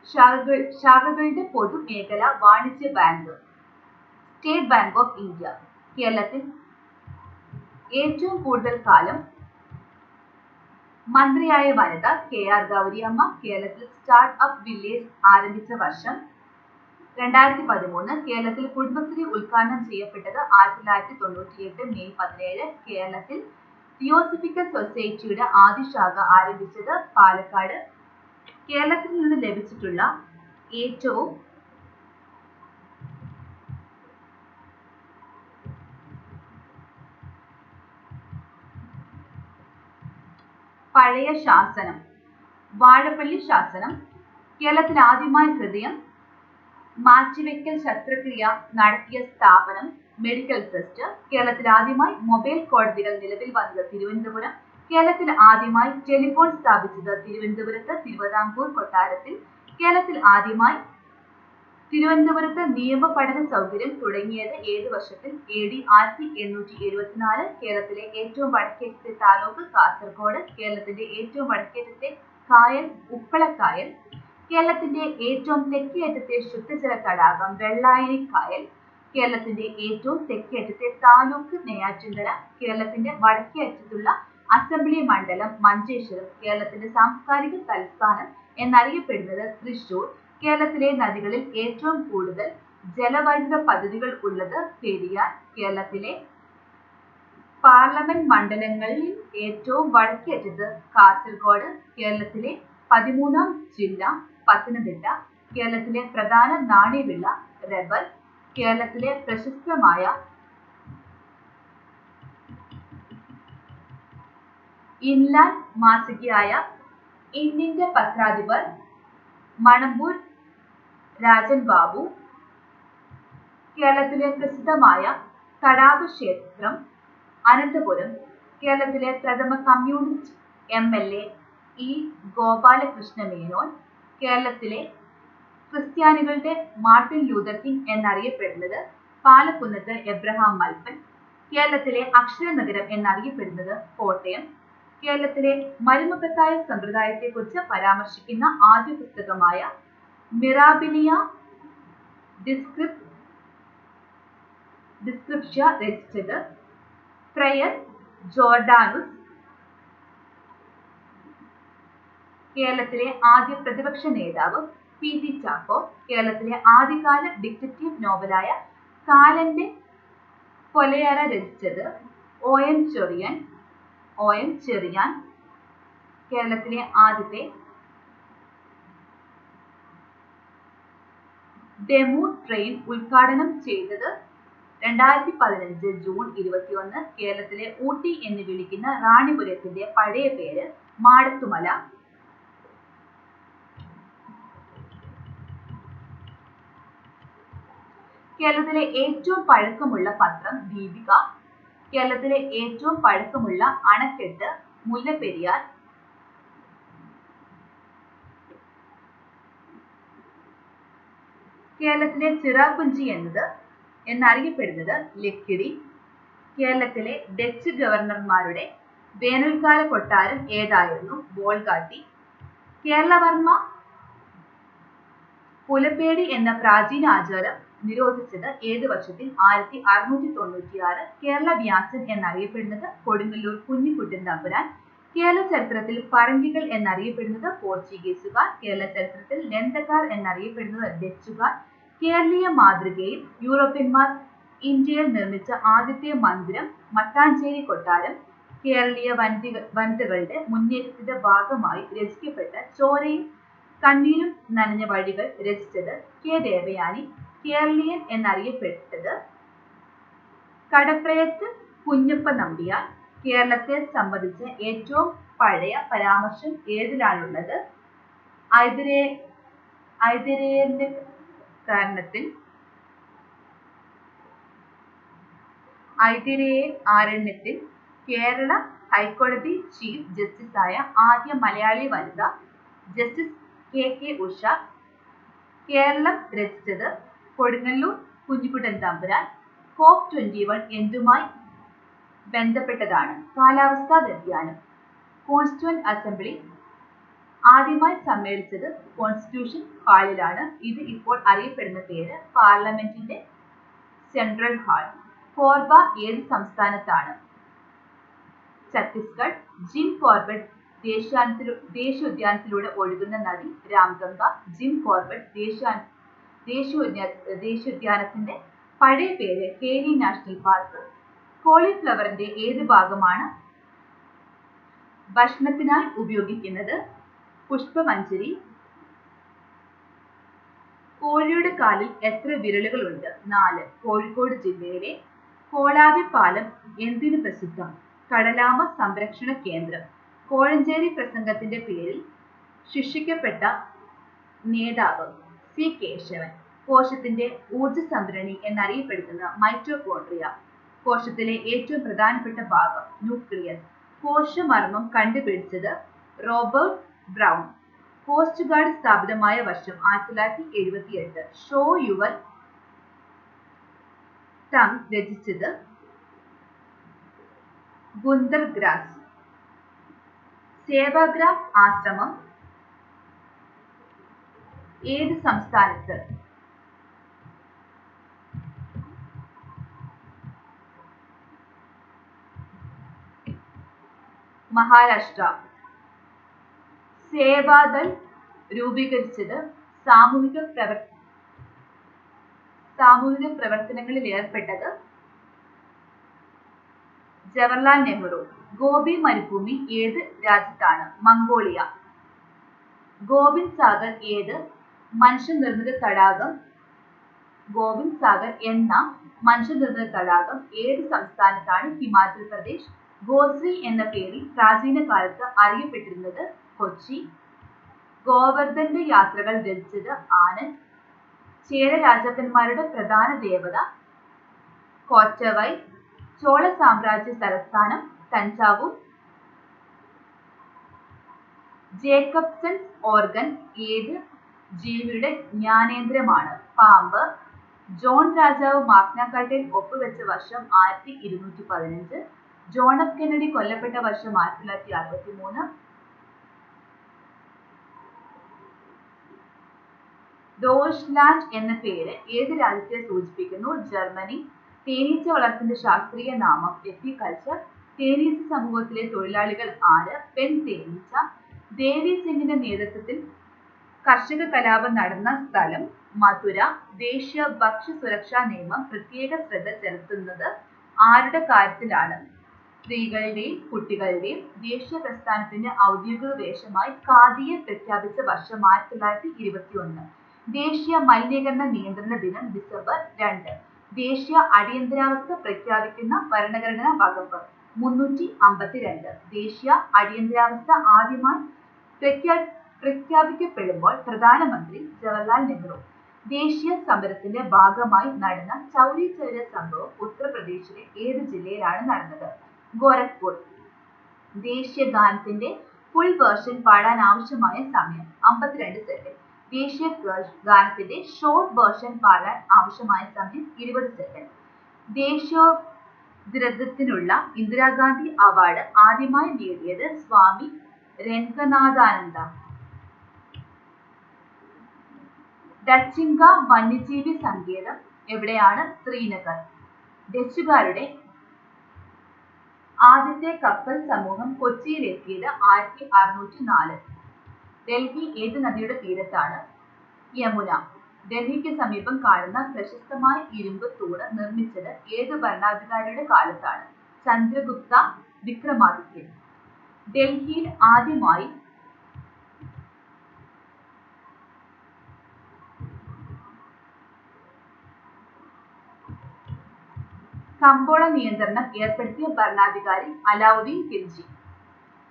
ശാഖകളുടെ പൊതുമേഖലാ വാണിജ്യ bank state bank of India. കേരളത്തിൽ ഏറ്റവും കൂടുതൽ കാലം മന്ത്രിയായ വനിത KR ഗൗരിയമ്മ. കേരളത്തിൽ സ്റ്റാർട്ട് അപ്പ് വില്ലേജ് ആരംഭിച്ച വർഷം 2013. കേരളത്തിൽ കുടുംബശ്രീ ഉദ്ഘാടനം ചെയ്യപ്പെട്ടത് 1998 മെയ് 17. കേരളത്തിൽ തിയോസഫിക്കൽ സൊസൈറ്റിയുടെ ആദ്യ ശാഖ ആരംഭിച്ചത് പാലക്കാട്. കേരളത്തിൽ നിന്ന് ലഭിച്ചിട്ടുള്ള ഏറ്റവും പഴയ ശാസനം വാഴപ്പള്ളി ശാസനം. കേരളത്തിൽ ആദ്യമായി ഹൃദയം മാറ്റിവെക്കൽ ശസ്ത്രക്രിയ നടത്തിയ സ്ഥാപനം മെഡിക്കൽ ട്രസ്റ്റ്. കേരളത്തിൽ ആദ്യമായി മൊബൈൽ കോടതികൾ നിലവിൽ വന്നത് തിരുവനന്തപുരം. കേരളത്തിൽ ആദ്യമായി ടെലിഫോൺ സ്ഥാപിച്ചത് തിരുവനന്തപുരത്ത് തിരുവിതാംകൂർ കൊട്ടാരത്തിൽ. കേരളത്തിൽ ആദ്യമായി തിരുവനന്തപുരത്ത് നിയമ പഠന സൗകര്യം തുടങ്ങിയത് ഏത് വർഷത്തിൽ? AD 1874. കേരളത്തിലെ ഏറ്റവും വടക്കേറ്റത്തെ താലൂക്ക് കാസർഗോഡ്. കേരളത്തിന്റെ ഏറ്റവും വടക്കേറ്റത്തെ കായൽ ഉപ്പളക്കായൽ. കേരളത്തിന്റെ ഏറ്റവും തെക്കേയറ്റത്തെ ശുദ്ധജല തടാകം വെള്ളായണി കായൽ. കേരളത്തിന്റെ ഏറ്റവും തെക്കേയറ്റത്തെ താലൂക്ക് നെയ്യാറ്റിൻകര. കേരളത്തിന്റെ വടക്കേ അറ്റത്തുള്ള അസംബ്ലി മണ്ഡലം മഞ്ചേശ്വരം. കേരളത്തിന്റെ സാംസ്കാരിക തലസ്ഥാനം എന്നറിയപ്പെടുന്നത് തൃശൂർ. കേരളത്തിലെ നദികളിൽ ഏറ്റവും കൂടുതൽ ജലവൈദ്യുത പദ്ധതികൾ ഉള്ളത് പെരിയാർ. കേരളത്തിലെ പാർലമെന്റ് മണ്ഡലങ്ങളിൽ ഏറ്റവും വടക്കേ അറ്റത്ത് കാസർഗോഡ്. കേരളത്തിലെ 13ാം ജില്ല പത്തനംതിട്ട. കേരളത്തിലെ പ്രധാന നാണ്യവിള റബ്ബർ. കേരളത്തിലെ പ്രശസ്തമായ ഇൻലാൻഡ് മാസികയായ ഇന്നിന്റെ പത്രാധിപർ മണമ്പൂർ രാജൻ ബാബു. കേരളത്തിലെ പ്രസിദ്ധമായ തടാക ക്ഷേത്രം അനന്തപുരം. കേരളത്തിലെ പ്രഥമ communist MLA E. Gopalakrishna Menon. കേരളത്തിലെ ക്രിസ്ത്യാനികളുടെ മാർട്ടിൻ ലൂതർ കിങ് എന്നറിയപ്പെടുന്നത് പാലക്കുന്നത്ത് എബ്രഹാം മൽപ്പൻ. കേരളത്തിലെ അക്ഷരനഗരം എന്നറിയപ്പെടുന്നത് കോട്ടയം. കേരളത്തിലെ മരുമക്കത്തായ സമ്പ്രദായത്തെക്കുറിച്ച് പരാമർശിക്കുന്ന ആദ്യ പുസ്തകമായ മിറാബിലിയ ഡിസ്ക്രിപ്ഷ്യ രചിച്ചത് ഫ്രയർ ജോർഡാനുസ്. കേരളത്തിലെ ആദ്യ പ്രതിപക്ഷ നേതാവ് PC ചാക്കോ. കേരളത്തിലെ ആദ്യകാല ഡിറ്റക്റ്റീവ് നോവലായ കാലന്റെ കൊലയറ രചിച്ചത് OM ചെറിയാൻ. കേരളത്തിലെ ആദ്യത്തെ ഡെമു ട്രെയിൻ ഉദ്ഘാടനം ചെയ്തത് 2015 ജൂൺ 21. കേരളത്തിലെ ഊട്ടി എന്ന് വിളിക്കുന്ന റാണിപുരത്തിന്റെ പഴയ പേര് മാടത്തുമല. കേരളത്തിലെ ഏറ്റവും പഴക്കമുള്ള പത്രം ദീപിക. കേരളത്തിലെ ഏറ്റവും പഴക്കമുള്ള അണക്കെട്ട് മുല്ലപ്പെരിയാർ. കേരളത്തിലെ ചിറാപുഞ്ചി എന്നറിയപ്പെടുന്നത് ലക്കിടി. കേരളത്തിലെ ഡച്ച് ഗവർണർമാരുടെ വേനൽക്കാല കൊട്ടാരം ഏതായിരുന്നു? ബോൾഗാട്ടി. കേരളവർമ്മ പുലപ്പേടി എന്ന പ്രാചീന ആചാരം നിരോധിച്ചത് ഏത് വർഷത്തിൽ? 1696. കേരള വ്യാസൻ എന്നറിയപ്പെടുന്നത് കൊടുങ്ങല്ലൂർ കുഞ്ഞിക്കുട്ടൻ തമ്പുരാൻ. കേരള ചരിത്രത്തിൽ പറങ്കികൾ എന്നറിയപ്പെടുന്നത് പോർച്ചുഗീസുകാർ. കേരള ചരിത്രത്തിൽ ലന്തക്കാർ എന്നറിയപ്പെടുന്നത് ഡച്ചുകാർ. കേരളീയ മാതൃകയിൽ യൂറോപ്യന്മാർ ഇന്ത്യയിൽ നിർമ്മിച്ച ആദ്യത്തെ മന്ദിരം മട്ടാഞ്ചേരി കൊട്ടാരം. കേരളീയ വനിതകളുടെ മുന്നേറ്റത്തിന്റെ ഭാഗമായി രചിക്കപ്പെട്ട ചോരയും കണ്ണീരും നനഞ്ഞ വഴികൾ രചിച്ചത് കെ ദേവയാനി. കേരളീയൻ എന്നറിയപ്പെട്ടത് കടപ്രയത്ത് കുഞ്ഞപ്പ നമ്പ്യാർ. കേരളത്തെ സംബന്ധിച്ച ഏറ്റവും പഴയ പരാമർശം ഏതിലാണുള്ളത്? ഐതിരേയരണ്യത്തിൽ. കേരള ഹൈക്കോടതി ചീഫ് ജസ്റ്റിസായ ആദ്യ മലയാളി വനിത ജസ്റ്റിസ് കെ ഉഷ. കേരളം രചിച്ചത് കൊടുങ്ങല്ലൂർ കുഞ്ഞിക്കുട്ടൻ തമ്പുരാൻ. COP21 എന്തുമായി ബന്ധപ്പെട്ടതാണ്? കാലാവസ്ഥാ വ്യതിയാനം. കോൺസ്റ്റിറ്റ്യൂവന്റ് അസംബ്ലി ആദ്യമായി സമ്മേളിച്ചത് കോൺസ്റ്റിറ്റ്യൂഷൻ ഹാളിലാണ്. ഇത് ഇപ്പോൾ അറിയപ്പെടുന്ന പേര് പാർലമെന്റിന്റെ സെൻട്രൽ ഹാൾ. കോർബ ഏത് സംസ്ഥാനത്താണ്? ഛത്തീസ്ഗഡ്. ജിം കോർബറ്റ് ദേശീയോദ്യാനത്തിലൂടെ ഒഴുകുന്ന നദി രാംഗംഗ. ജിം കോർബറ്റ് ദേശീയോദ്യാനത്തിന്റെ പഴയ പേര് കേരി നാഷണൽ പാർക്ക്. കോളിഫ്ലവറിന്റെ ഏത് ഭാഗമാണ് ഭക്ഷണത്തിനായി ഉപയോഗിക്കുന്നത്? പുഷ്പമഞ്ജരി. കോഴിയുടെ കാലിൽ എത്ര വിരലുകളുണ്ട്? 4. കോഴിക്കോട് ജില്ലയിലെ കോളാവി പാലം എന്തിനു പ്രസിദ്ധം? കടലാമ സംരക്ഷണ കേന്ദ്രം. കോഴഞ്ചേരി പ്രസംഗത്തിന്റെ പേരിൽ ശിക്ഷിക്കപ്പെട്ട നേതാവ് സി കേശവൻ. കോശത്തിന്റെ ഊർജ സംഭരണി എന്നറിയപ്പെടുന്നത് മൈറ്റോകോൺട്രിയ. കോശത്തിലെ ഏറ്റവും പ്രധാനപ്പെട്ട ഭാഗം ന്യൂക്ലിയസ്. കോശമർമ്മം കണ്ടുപിടിച്ചത് റോബർട്ട് ബ്രൗൺ. കോസ്റ്റ് ഗാർഡ് സ്ഥാപിതമായ വർഷം 1978. ഷോ യുവർ ടങ് രചിച്ചത് ഗുന്തർ ഗ്രാസ്. സേവാഗ്രാം ആശ്രമം ഏത് സംസ്ഥാനത്ത്? മഹാരാഷ്ട്ര. സേവാദൾ രൂപീകരിച്ചത് സാമൂഹിക പ്രവർത്തനങ്ങളിൽ ഏർപ്പെട്ടത് ജവഹർലാൽ നെഹ്റു. ഗോപി മരുഭൂമി ഏത് രാജ്യത്താണ്? മംഗോളിയ. ഗോവിന്ദ് സാഗർ ഏത് മനുഷ്യനിർമ്മിത തടാകം? ഗോവിന്ദ് സാഗർ എന്ന മനുഷ്യനിർമ്മിത തടാകം ഏത് സംസ്ഥാനത്താണ്? ഹിമാചൽ പ്രദേശ്. ഗോശ്രീ എന്ന പേരിൽ പ്രാചീന കാലത്ത് അറിയപ്പെട്ടിരുന്നത് കൊച്ചി. ഗോവർദ്ധന്റെ യാത്രകൾ രചിച്ചത് ആനന്ദ്. ചേര രാജാക്കന്മാരുടെ പ്രധാന ദേവത കോറ്റവൈ. ചോള സാമ്രാജ്യ തലസ്ഥാനം തഞ്ചാവൂർ. ജേക്കബ്സൺസ് ഓർഗൻ ഏത് ജീവിയുടെ ജ്ഞാനേന്ദ്രമാണ്? പാമ്പ്. ജോൺ രാജാവ് മാഗ്ന കാർട്ടയിൽ ഒപ്പുവെച്ച വർഷം 1215. ജോൺ എഫ് കെന്നഡി കൊല്ലപ്പെട്ട വർഷം 1963. ഡോച്ച്ലാൻഡ് എന്ന പേര് ഏത് രാജ്യത്തെ സൂചിപ്പിക്കുന്നു? ജർമ്മനി. തേനീച്ച വളർത്തലിന്റെ ശാസ്ത്രീയ നാമം എപ്പികൾച്ചർ. തേനീച്ച സമൂഹത്തിലെ തൊഴിലാളികൾ ആര്? പെൺ തേനീച്ച. ദേവി സിംഗിന്റെ നേതൃത്വത്തിൽ കർഷക കലാപം നടന്ന സ്ഥലം മഥുര. ദേശീയ ഭക്ഷ്യ സുരക്ഷാ നിയമം പ്രത്യേക ശ്രദ്ധ ചെലുത്തുന്നത് ആരുടെ കാര്യത്തിലാണ്? സ്ത്രീകളുടെയും കുട്ടികളുടെയും. ദേശീയ പ്രസ്ഥാനത്തിന്റെ ഔദ്യോഗിക വേഷമായി ഖാദിയെ പ്രഖ്യാപിച്ച വർഷം 1921. ദേശീയ മലിനീകരണ നിയന്ത്രണ ദിനം ഡിസംബർ 2. ദേശീയ അടിയന്തരാവസ്ഥ പ്രഖ്യാപിക്കുന്ന ഭരണഘടനാ വകുപ്പ് 352. ദേശീയ അടിയന്തരാവസ്ഥ ആദ്യമായി പ്രഖ്യാപിക്കപ്പെടുമ്പോൾ പ്രധാനമന്ത്രി ജവഹർലാൽ നെഹ്റു. ദേശീയ സമരത്തിന്റെ ഭാഗമായി നടന്ന ചൗരി ചൗര സംഭവം ഉത്തർപ്രദേശിലെ ഏത് ജില്ലയിലാണ് നടന്നത്? ഗോരഖ്പൂർ. ദേശീയ ഗാനത്തിന്റെ ഫുൾ വേർഷൻ പാടാൻ ആവശ്യമായ സമയം 52 സെക്കൻഡ്. ദേശീയ ഗാനത്തിന്റെ ഷോർട്ട് വേർഷൻ പാടാൻ ആവശ്യമായ സമയം 20 സെക്കൻഡ്. ദേശീയോദ്ഗ്രഥനത്തിനുള്ള ഇന്ദിരാഗാന്ധി അവാർഡ് ആദ്യമായി നേടിയത് സ്വാമി രംഗനാഥാനന്ദ. ഡച്ചിംഗ വന്യജീവി സങ്കേതം എവിടെയാണ്? ശ്രീനഗർ. ഡച്ചുകാരുടെ ആദ്യത്തെ കപ്പൽ സമൂഹം കൊച്ചിയിലെത്തിയത് 1604. ഡൽഹി ഏത് നദിയുടെ തീരത്താണ്? യമുന. ഡൽഹിക്ക് സമീപം കാണുന്ന പ്രശസ്തമായ ഇരുമ്പ് തൂണ് നിർമ്മിച്ചത് ഏത് ഭരണാധികാരിയുടെ കാലത്താണ്? ചന്ദ്രഗുപ്ത വിക്രമാദിത്യൻ. ഡൽഹിയിൽ ആദ്യമായി കമ്പോള നിയന്ത്രണം ഏർപ്പെടുത്തിയ ഭരണാധികാരി അലാവുദ്ദീൻ ഖിൽജി.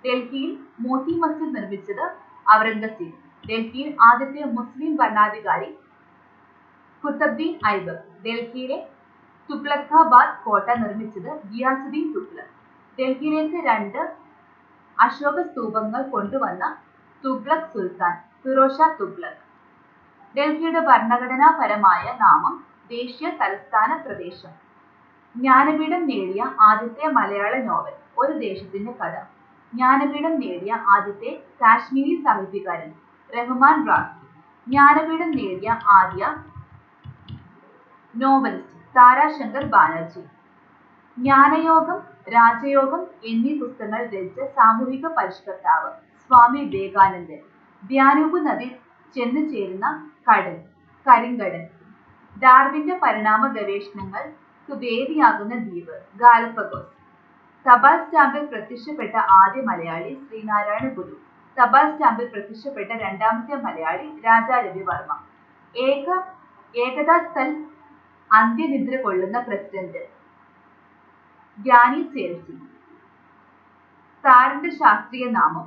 ഡൽഹിയിൽ മോത്തി മസ്ജിദ് നിർമ്മിച്ചത് ഔറംഗസീബ്. ഡൽഹിയിൽ ആദ്യത്തെ മുസ്ലിം ഭരണാധികാരി കുത്തബ്ദീൻ ഐബക്. ഡൽഹിയിലെ തുഗ്ലക്കാബാദ് കോട്ട നിർമ്മിച്ചത് ഗിയാസുദ്ദീൻ തുഗ്ലക്. ഡൽഹിയിലേക്ക് 2 അശോക സ്തൂപങ്ങൾ കൊണ്ടുവന്ന തുഗ്ലക് സുൽത്താൻ ഫിറോസ് ഷാ തുഗ്ലക്. ഡൽഹിയുടെ ഭരണഘടനാപരമായ നാമം ദേശീയ തലസ്ഥാന പ്രദേശം. ജ്ഞാനപീഠം നേടിയ ആദ്യത്തെ മലയാള നോവൽ ഒരു ദേശത്തിന്റെ കഥ. ജ്ഞാനപീഠം നേടിയ ആദ്യത്തെ കാശ്മീരി സാഹിത്യകാരൻ റഹ്മാൻ റാഫി. ജ്ഞാനപീഠം നേടിയ ആദ്യ നോവലിസ്റ്റ് താരാശങ്കർ ബാനർജി. ജ്ഞാനയോഗം, രാജയോഗം എന്നീ പുസ്തകങ്ങൾ രചിച്ച സാമൂഹിക പരിഷ്കർത്താവ് സ്വാമി വിവേകാനന്ദൻ. ദ്യാനൂബ് നദി ചെന്നു ചേരുന്ന കടൽ കരിങ്കടൽ. ഡാർവിന്റെ പരിണാമ ഗവേഷണങ്ങൾക്ക് വേദിയാകുന്ന ദ്വീപ് ഗാലപ്പഗോസ്. തപാൽ സ്റ്റാമ്പിൽ പ്രത്യക്ഷപ്പെട്ട ആദ്യ മലയാളി ശ്രീനാരായണ ഗുരു. തപാൽ സ്റ്റാമ്പിൽ പ്രത്യക്ഷപ്പെട്ട രണ്ടാമത്തെ മലയാളി രാജാ രവിവർമ്മ. ഏകതാ സ്ഥൽ അന്ത്യനിദ്ര കൊള്ളുന്ന പ്രസിഡന്റ് ഗ്യാനി സേൽ സിംഗ്. താറിന്റെ ശാസ്ത്രീയ നാമം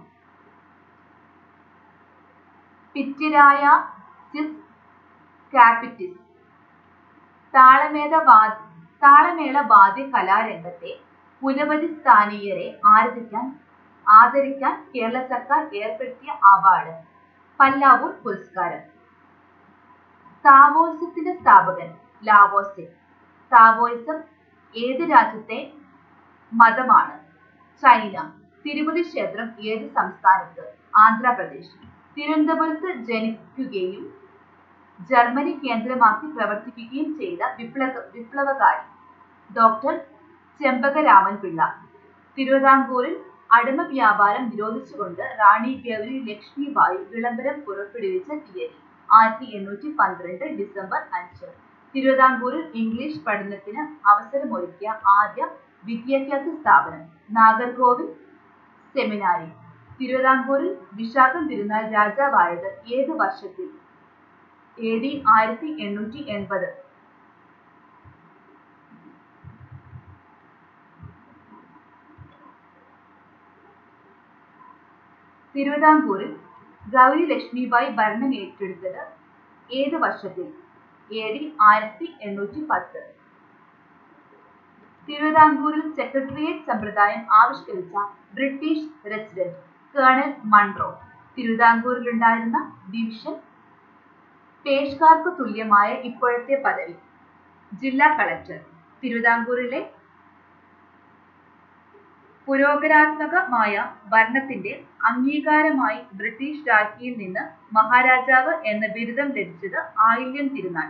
പിറ്റിരായാസിസ് കാപ്പിറ്റിസ്. താളമേള വാദ്യ കലാരംഗത്തെ പുനപതി സ്ഥാനീയരെ ആദരിക്കാൻ കേരള സർക്കാർ ഏർപ്പെടുത്തിയ അവാർഡ് പല്ലാവൂർ പുരസ്കാരം. താവോയിസത്തിന്റെ സ്ഥാപകൻ ലാവോസെ. താവോയിസം ഏത് രാജ്യത്തെ മതമാണ്? ചൈന. തിരുപ്പതി ക്ഷേത്രം ഏത് സംസ്ഥാനത്ത്? ആന്ധ്രാപ്രദേശ്. തിരുവനന്തപുരത്ത് ജനിക്കുകയും ജർമ്മനി കേന്ദ്രമാക്കി പ്രവർത്തിക്കുകയും ചെയ്ത വിപ്ലവകാരി ഡോക്ടർ ചെമ്പകരാമൻ പിള്ള. തിരുവിതാംകൂറിൽ അടിമ വ്യാപാരം നിരോധിച്ചുകൊണ്ട് റാണി ഗൗരി ലക്ഷ്മിബായി വിളംബരം പുറപ്പെടുവിച്ച തീയതി 1812 ഡിസംബർ 5. തിരുവിതാംകൂറിൽ ഇംഗ്ലീഷ് പഠനത്തിന് അവസരമൊരുക്കിയ ആദ്യ വിദ്യാഭ്യാസ സ്ഥാപനം നാഗർകോവിൽ സെമിനാരി. തിരുവിതാംകൂറിൽ വിശാഖം തിരുനാൾ രാജാവായത് ഏത് വർഷത്തിൽ? AD 1880. തിരുവിതാംകൂറിൽ ഗൗരി ലക്ഷ്മിബായി ഭരണം ഏറ്റെടുത്തത് ഏത് വർഷത്തിൽ? AD 1810. തിരുവിതാംകൂറിൽ സെക്രട്ടേറിയറ്റ് സമ്പ്രദായം ആവിഷ്കരിച്ച ബ്രിട്ടീഷ് റെസിഡന്റ് കേണൽ മൺറോ. തിരുവിതാംകൂറിലുണ്ടായിരുന്ന ഡിവിഷൻ പേഷ്കാർക്ക് തുല്യമായ ഇപ്പോഴത്തെ പദവി ജില്ലാ കളക്ടർ. തിരുവിതാംകൂറിലെ പുരോഗമനാത്മകമായ ഭരണത്തിന്റെ അംഗീകാരമായി ബ്രിട്ടീഷ് രാജ്ഞിയിൽ നിന്ന് മഹാരാജാവ് എന്ന ബിരുദം ലഭിച്ചത് ആയില്യം തിരുനാൾ.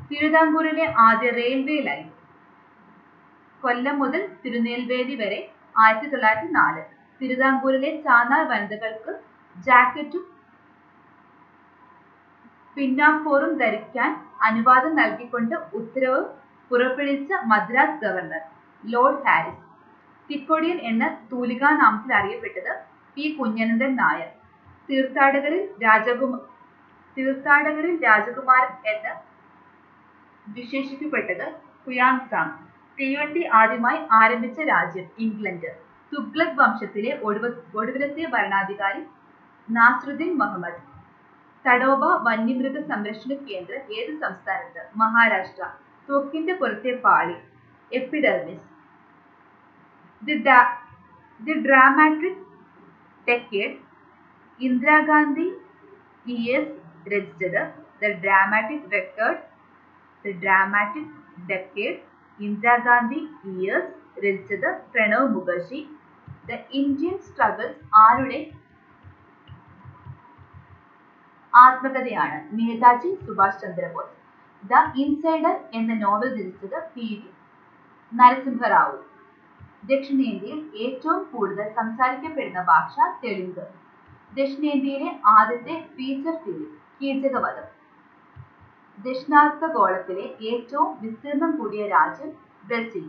തിരുവിതാംകൂറിലെ ആദ്യ റെയിൽവേ ലൈൻ കൊല്ലം മുതൽ തിരുനെൽവേലി വരെ 1904. തിരുവിതാംകൂറിലെ ചാന്നാർ വനിതകൾക്ക് ജാക്കറ്റും പിന്നാക്കോറും ധരിക്കാൻ അനുവാദം നൽകിക്കൊണ്ട് ഉത്തരവ് പുറപ്പെടുവിച്ച മദ്രാസ് ഗവർണർ ലോർഡ് ഹാരിസ്. തിക്കൊടിയൻ എന്ന തൂലികാനാമത്തിൽ അറിയപ്പെട്ടത് P. കുഞ്ഞനന്ദൻ നായർ. തീർത്ഥാടകരിൽ രാജകുമാരൻ എന്ന് വിശേഷിപ്പിക്കപ്പെട്ടത് ഹുയാൻസാങ്. തീവണ്ടി ആദ്യമായി ആരംഭിച്ച രാജ്യം ഇംഗ്ലണ്ട്. തുഗ്ലക് വംശത്തിലെ ഒടുവിലത്തെ ഭരണാധികാരി നാസിറുദ്ദീൻ മുഹമ്മദ്. തഡോബ വന്യമൃഗ സംരക്ഷണ കേന്ദ്രം ഏത് സംസ്ഥാനത്ത്? മഹാരാഷ്ട്ര. ത്വക്കിന്റെ പുറത്തെ പാളി epidermis. The dramatic decade Indira Gandhi years രചിച്ചത്. The dramatic decade Indira Gandhi years രചിച്ചത് Pranav Mukherjee. The Indian struggles ആരുടെ ആത്മകഥയാണ്? നേതാജി സുഭാഷ് ചന്ദ്രബോസ്. ദ ഇൻസൈഡർ എന്ന നോവൽ രചിച്ചത് PV നരസിംഹറാവു. ദക്ഷിണേന്ത്യയിൽ ഏറ്റവും കൂടുതൽ സംസാരിക്കപ്പെടുന്ന ഭാഷ തെലുങ്ക്. ദക്ഷിണേന്ത്യയിലെ ആദ്യത്തെ ഫീച്ചർ ഫിലിം കീചകവധം. ദക്ഷിണാർദ്ധഗോളത്തിലെ ഏറ്റവും വിസ്തീർണം കൂടിയ രാജ്യം ബ്രസീൽ.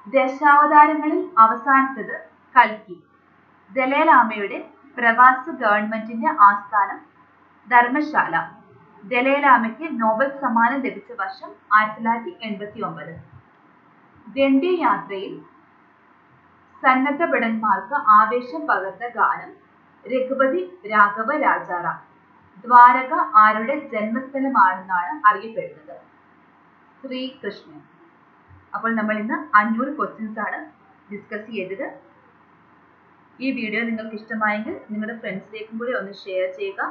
ദശാവതാരങ്ങളിൽ അവസാനത്തത് കൽക്കി. ദലൈലാമയുടെ പ്രവാസ ഗവൺമെന്റിന്റെ ആസ്ഥാനം ധർമ്മശാല. ദലൈലാമയ്ക്ക് നോബൽ സമ്മാനം ലഭിച്ച വർഷം 1989. ദണ്ഡി യാത്രയിൽ സന്നദ്ധ ഭടന്മാർക്ക് ആവേശം പകർന്ന ഗാനം രഘുപതി രാഘവ രാജാറാം. ദ്വാരക ആരുടെ ജന്മസ്ഥലമാണെന്നാണ് അറിയപ്പെടുന്നത്? ശ്രീകൃഷ്ണൻ. അപ്പോൾ നമ്മൾ ഇന്ന് 500 ക്വസ്റ്റ്യൻസ് ആണ് ഡിസ്കസ് ചെയ്തത്. ഈ വീഡിയോ നിങ്ങൾക്ക് ഇഷ്ടമായെങ്കിൽ നിങ്ങളുടെ ഫ്രണ്ട്സിലേക്കും കൂടി ഒന്ന് ഷെയർ ചെയ്യുക.